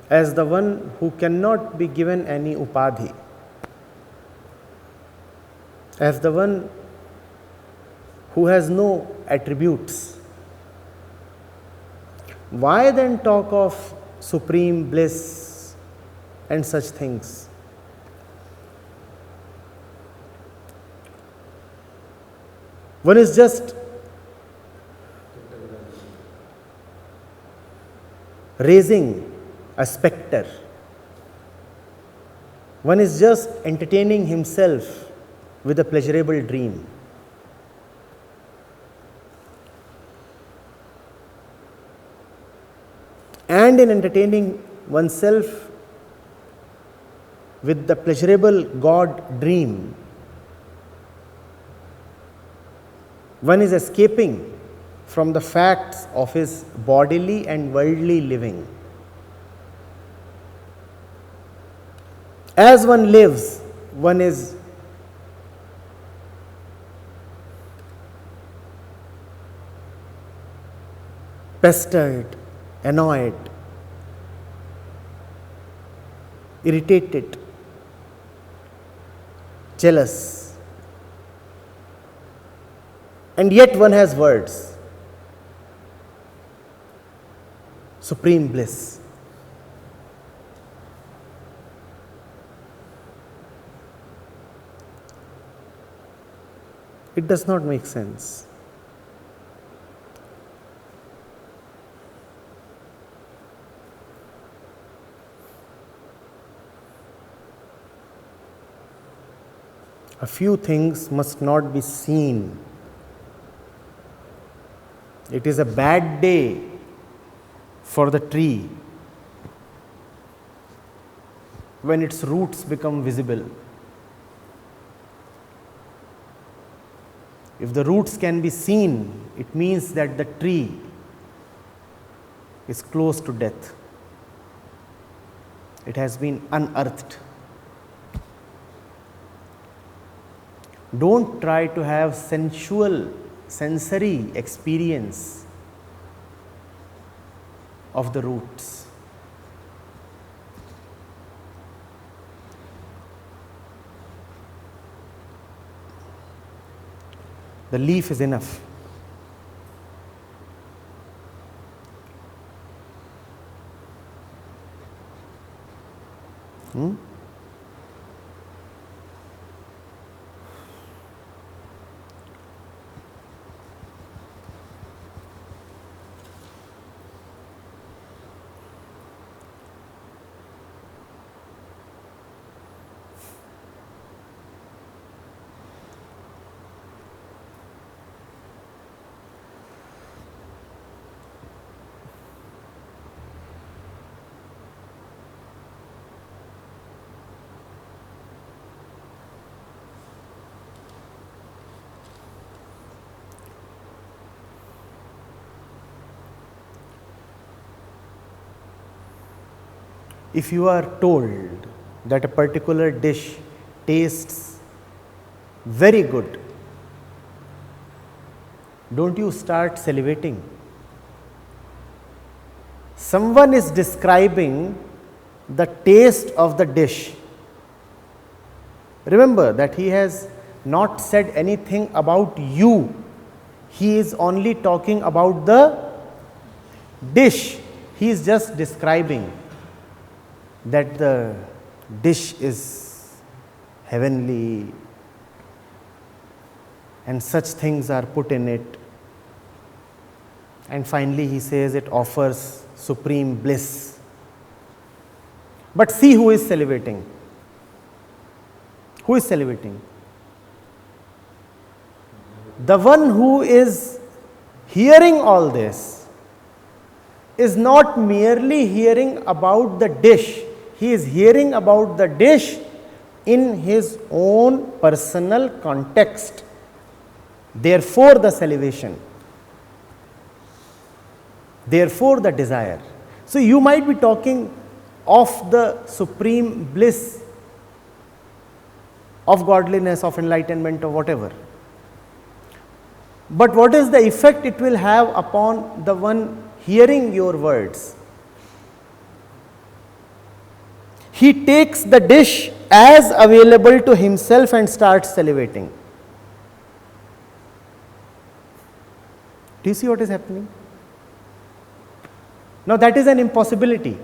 as the one who cannot be given any upadhi, as the one who has no attributes. Why then talk of supreme bliss and such things? One is just raising a spectre. One is just entertaining himself with a pleasurable dream. And in entertaining oneself with the pleasurable God dream, one is escaping from the facts of his bodily and worldly living. As one lives, one is pestered, annoyed, irritated, jealous, and yet one has words. Supreme bliss. It does not make sense. A few things must not be seen. It is a bad day for the tree when its roots become visible. If the roots can be seen, it means that the tree is close to death. It has been unearthed. Don't try to have sensory experience of the roots. The leaf is enough. If you are told that a particular dish tastes very good, don't you start salivating? Someone is describing the taste of the dish. Remember that he has not said anything about you. He is only talking about the dish. He is just describing that the dish is heavenly and such things are put in it. And finally he says it offers supreme bliss. But see who is salivating. Who is salivating? The one who is hearing all this is not merely hearing about the dish, he is hearing about the dish in his own personal context. Therefore the salivation, therefore the desire. So you might be talking of the supreme bliss, of godliness, of enlightenment, or whatever. But what is the effect it will have upon the one hearing your words? He takes the dish as available to himself and starts salivating. Do you see what is happening? Now that is an impossibility.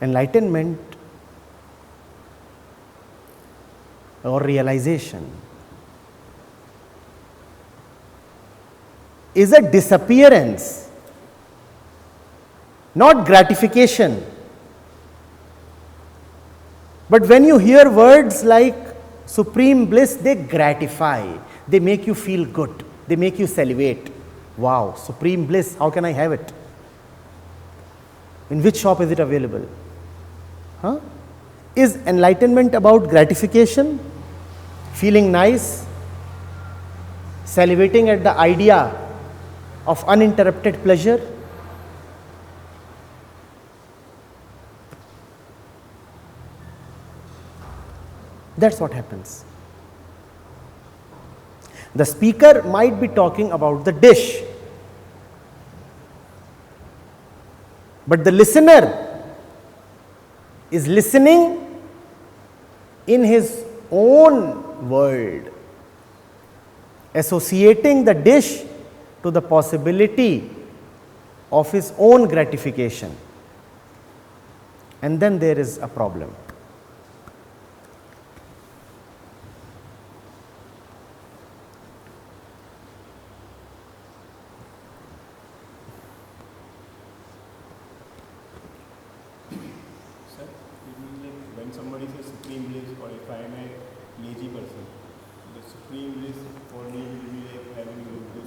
Enlightenment or realization is a disappearance, not gratification. But when you hear words like supreme bliss, they gratify, they make you feel good, they make you salivate. Wow, supreme bliss, how can I have it? In which shop is it available? Huh? Is enlightenment about gratification, feeling nice, salivating at the idea of uninterrupted pleasure? That's what happens. The speaker might be talking about the dish, but the listener is listening in his own world, associating the dish to the possibility of his own gratification. And then there is a problem.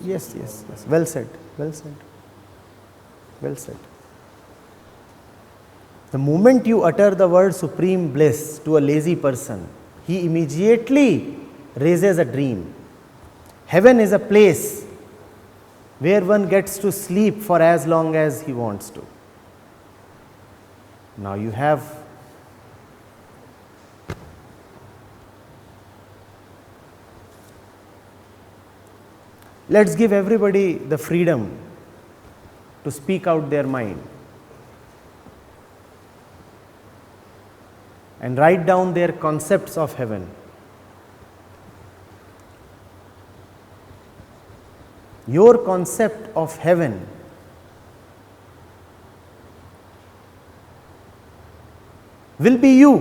Yes, yes, yes. Well said, well said, well said. The moment you utter the word supreme bliss to a lazy person, he immediately raises a dream. Heaven is a place where one gets to sleep for as long as he wants to. Now you have let's give everybody the freedom to speak out their mind and write down their concepts of heaven. Your concept of heaven will be you.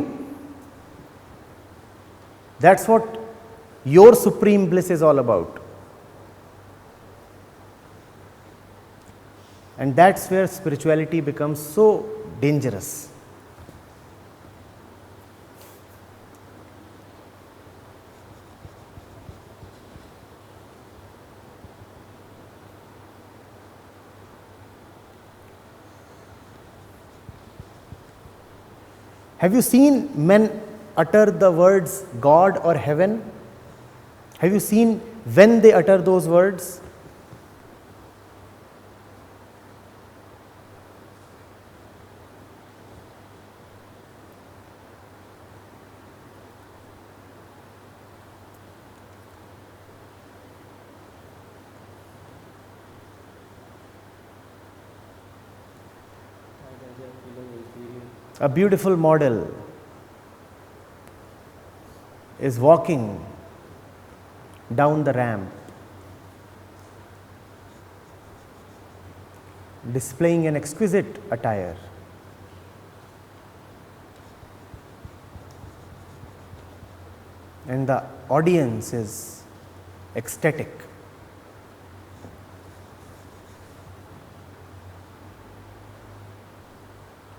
That's what your supreme bliss is all about. And that's where spirituality becomes so dangerous. Have you seen men utter the words God or heaven? Have you seen when they utter those words? A beautiful model is walking down the ramp, displaying an exquisite attire. And the audience is ecstatic.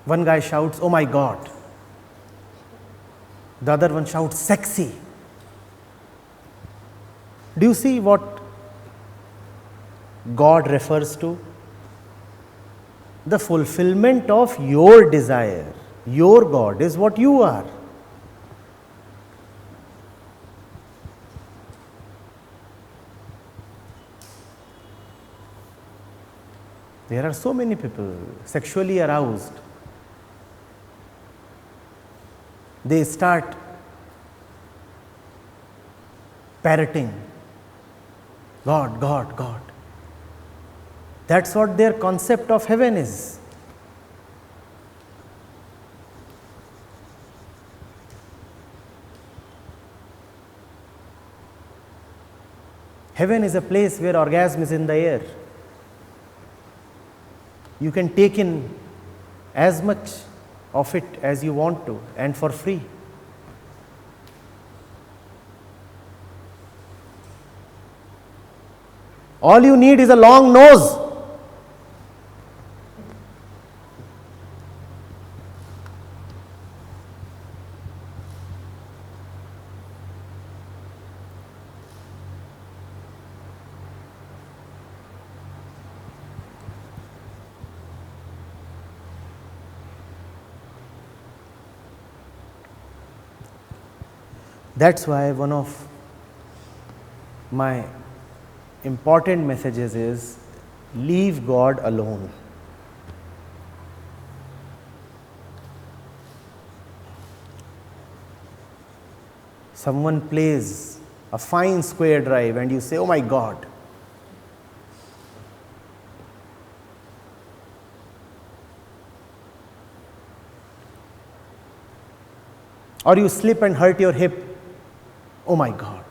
One guy shouts, "Oh my God." The other one shouts, "Sexy." Do you see what God refers to? The fulfillment of your desire. Your God is what you are. There are so many people sexually aroused. They start parroting, God, God, God. That's what their concept of heaven is. Heaven is a place where orgasm is in the air. You can take in as much of it as you want to, and for free. All you need is a long nose. That's why one of my important messages is leave God alone. Someone plays a fine square drive and you say, "Oh my God." Or you slip and hurt your hip. "Oh my God."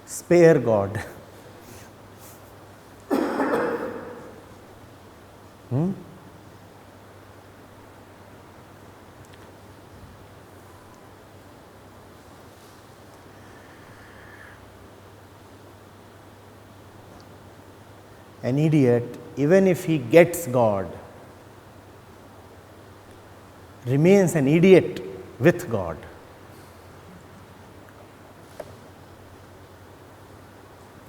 Spare God. An idiot, even if he gets God, remains an idiot with God.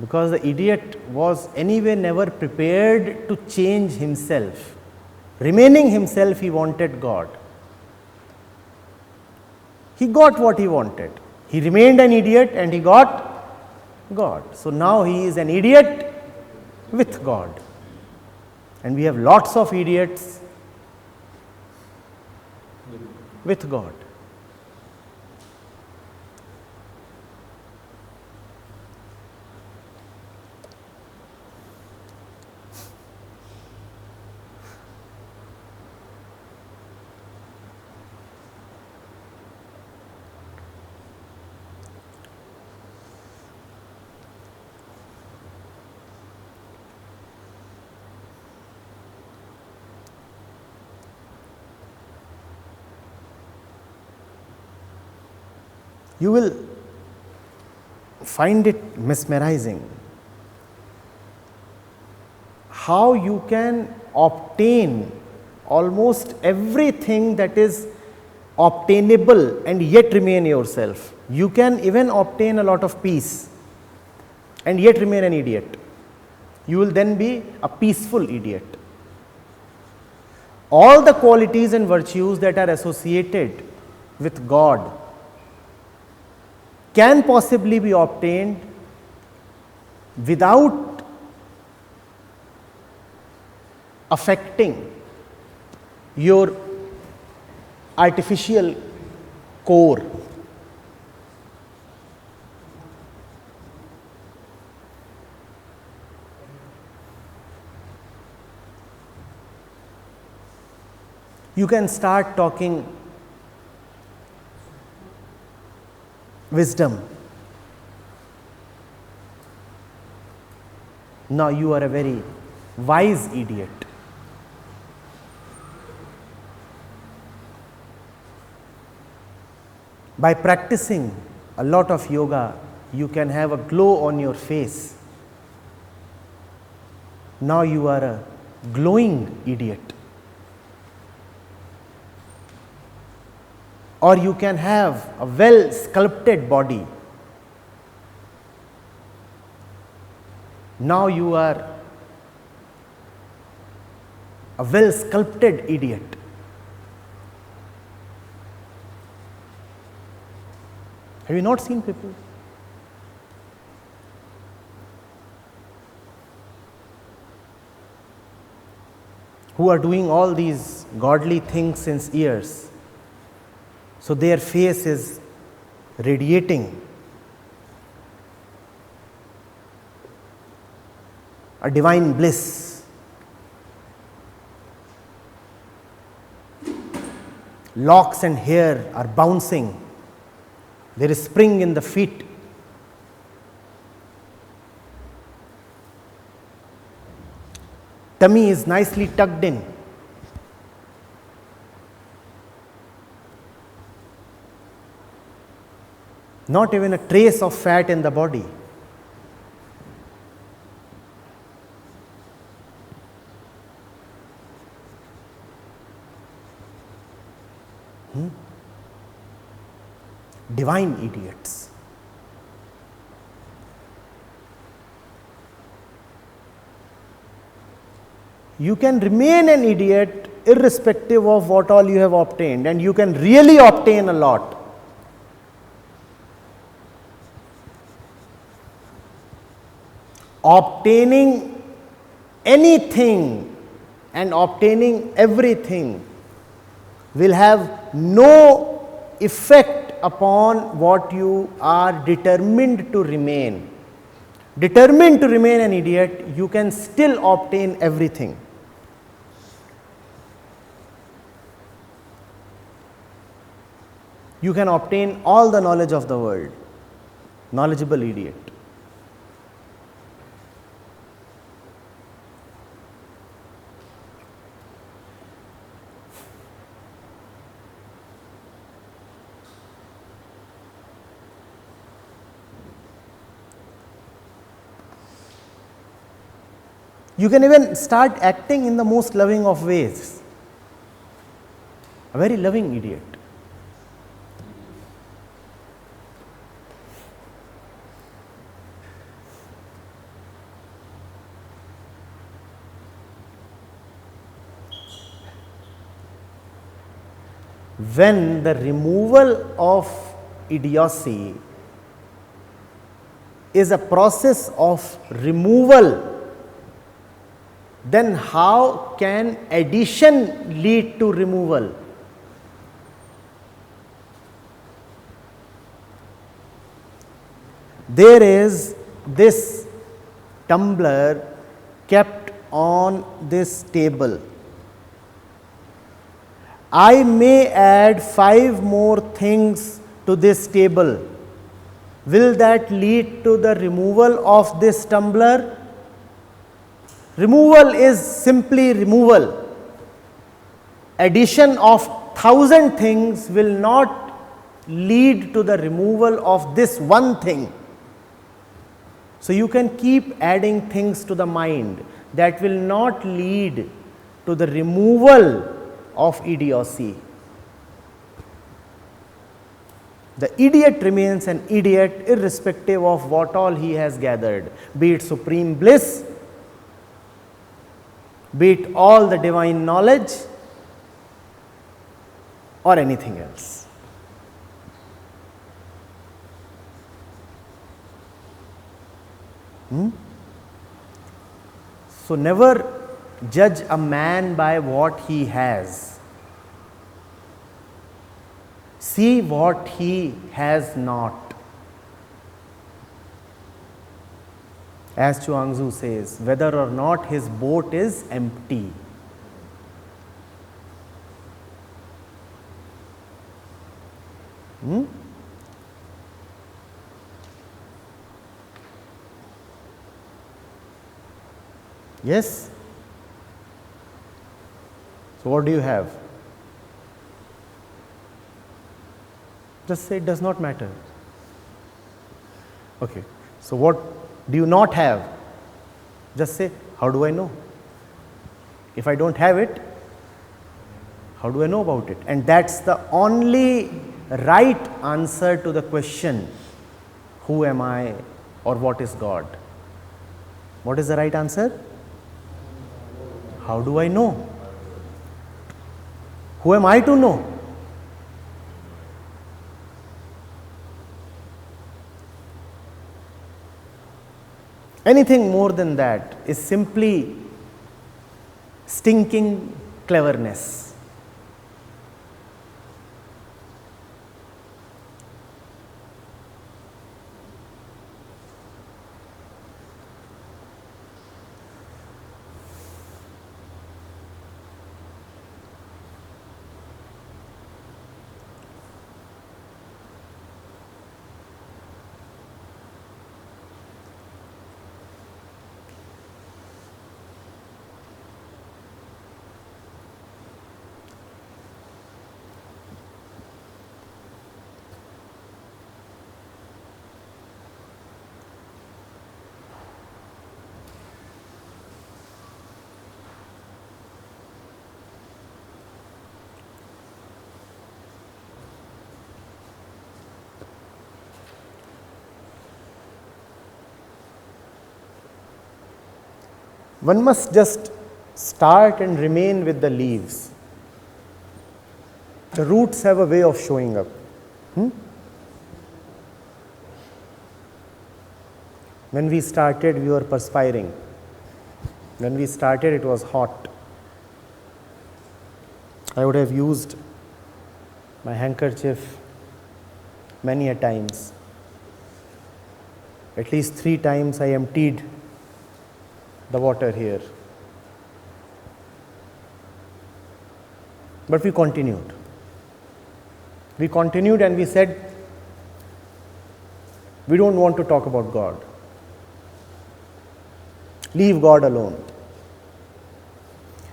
Because the idiot was anyway never prepared to change himself. Remaining himself, he wanted God. He got what he wanted. He remained an idiot and he got God. So now he is an idiot with God. And we have lots of idiots with God. You will find it mesmerizing how you can obtain almost everything that is obtainable and yet remain yourself. You can even obtain a lot of peace. and yet remain an idiot. You will then be a peaceful idiot. All the qualities and virtues that are associated with God can possibly be obtained without affecting your artificial core. You can start talking wisdom. Now you are a very wise idiot. By practicing a lot of yoga, you can have a glow on your face. Now you are a glowing idiot. Or you can have a well sculpted body. Now you are a well sculpted idiot. Have you not seen people? Who are doing all these godly things since years? So their face is radiating a divine bliss. Locks and hair are bouncing. There is spring in the feet. Tummy is nicely tucked in. Not even a trace of fat in the body. Divine idiots. You can remain an idiot irrespective of what all you have obtained, and you can really obtain a lot. Obtaining anything and obtaining everything will have no effect upon what you are determined to remain. Determined to remain an idiot, you can still obtain everything. You can obtain all the knowledge of the world. Knowledgeable idiot. You can even start acting in the most loving of ways. A very loving idiot. When the removal of idiocy is a process of removal, then how can addition lead to removal? There is this tumbler kept on this table. I may add 5 more things to this table. Will that lead to the removal of this tumbler? Removal is simply removal. Addition of 1,000 things will not lead to the removal of this one thing. So you can keep adding things to the mind that will not lead to the removal of idiocy. The idiot remains an idiot irrespective of what all he has gathered, be it supreme bliss, be it all the divine knowledge, or anything else. So, never judge a man by what he has. See what he has not. As Chuangzu says, whether or not his boat is empty. Yes? So, what do you have? Just say it does not matter. Okay. So, what do you not have? Just say, how do I know? If I don't have it, how do I know about it? And that's the only right answer to the question, who am I or what is God? What is the right answer? How do I know? Who am I to know? Anything more than that is simply stinking cleverness. One must just start and remain with the leaves. The roots have a way of showing up. When we started, we were perspiring. When we started, it was hot. I would have used my handkerchief many a times. At least 3 times I emptied the water here. But we continued. We continued and we said, we don't want to talk about God. Leave God alone.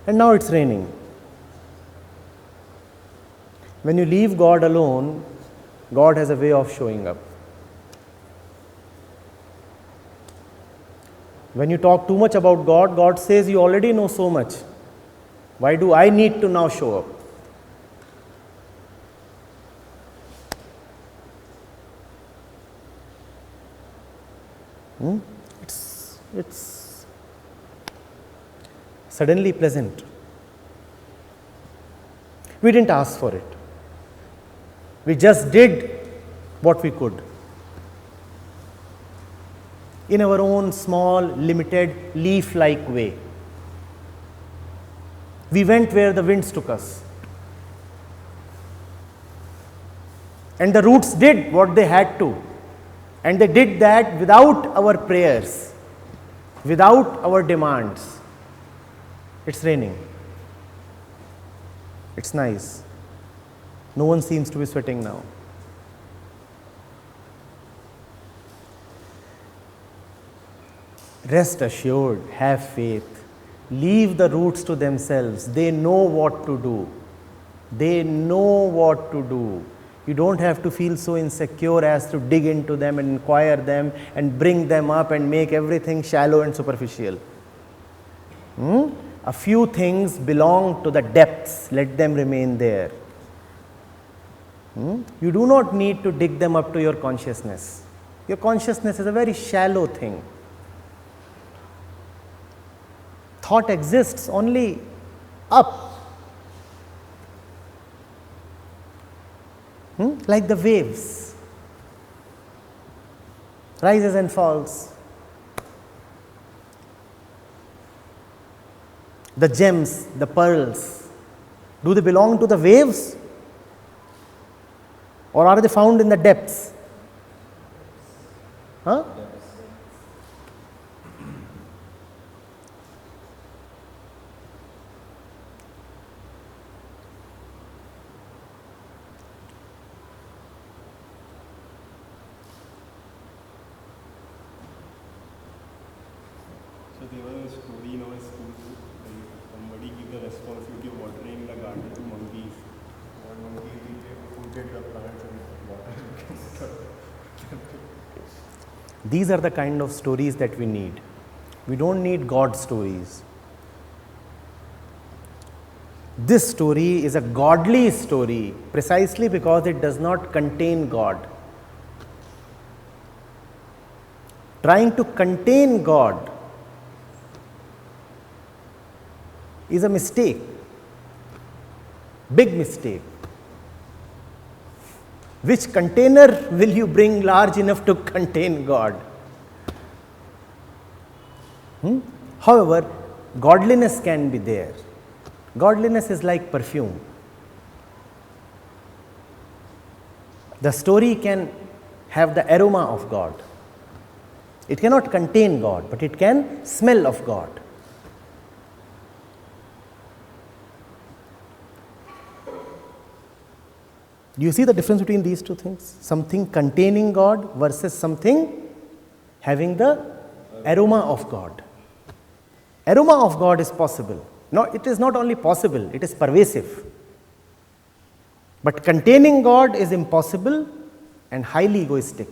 And now it's raining. When you leave God alone, God has a way of showing up. When you talk too much about God, God says you already know so much. Why do I need to now show up? It's suddenly pleasant. We didn't ask for it. We just did what we could. In our own small, limited, leaf-like way. We went where the winds took us. And the roots did what they had to. And they did that without our prayers, without our demands. It's raining. It's nice. No one seems to be sweating now. Rest assured, have faith. Leave the roots to themselves. They know what to do. They know what to do. You don't have to feel so insecure as to dig into them and inquire them and bring them up and make everything shallow and superficial. A few things belong to the depths. Let them remain there. You do not need to dig them up to your consciousness. Your consciousness is a very shallow thing. Thought exists only up. Like the waves, rises and falls. The gems, the pearls, do they belong to the waves or are they found in the depths? Huh? So there was a story in our school, like somebody give the responsibility of watering the garden to monkeys. One monkey fruited the plants and water. These are the kind of stories that we need. We don't need God stories. This story is a godly story precisely because it does not contain God. Trying to contain God is a mistake, big mistake. Which container will you bring large enough to contain God? However, godliness can be there. Godliness is like perfume. The story can have the aroma of God. It cannot contain God, but it can smell of God. Do you see the difference between these two things? Something containing God versus something having the aroma of God. Aroma of God is possible. No, it is not only possible, it is pervasive. But containing God is impossible and highly egoistic.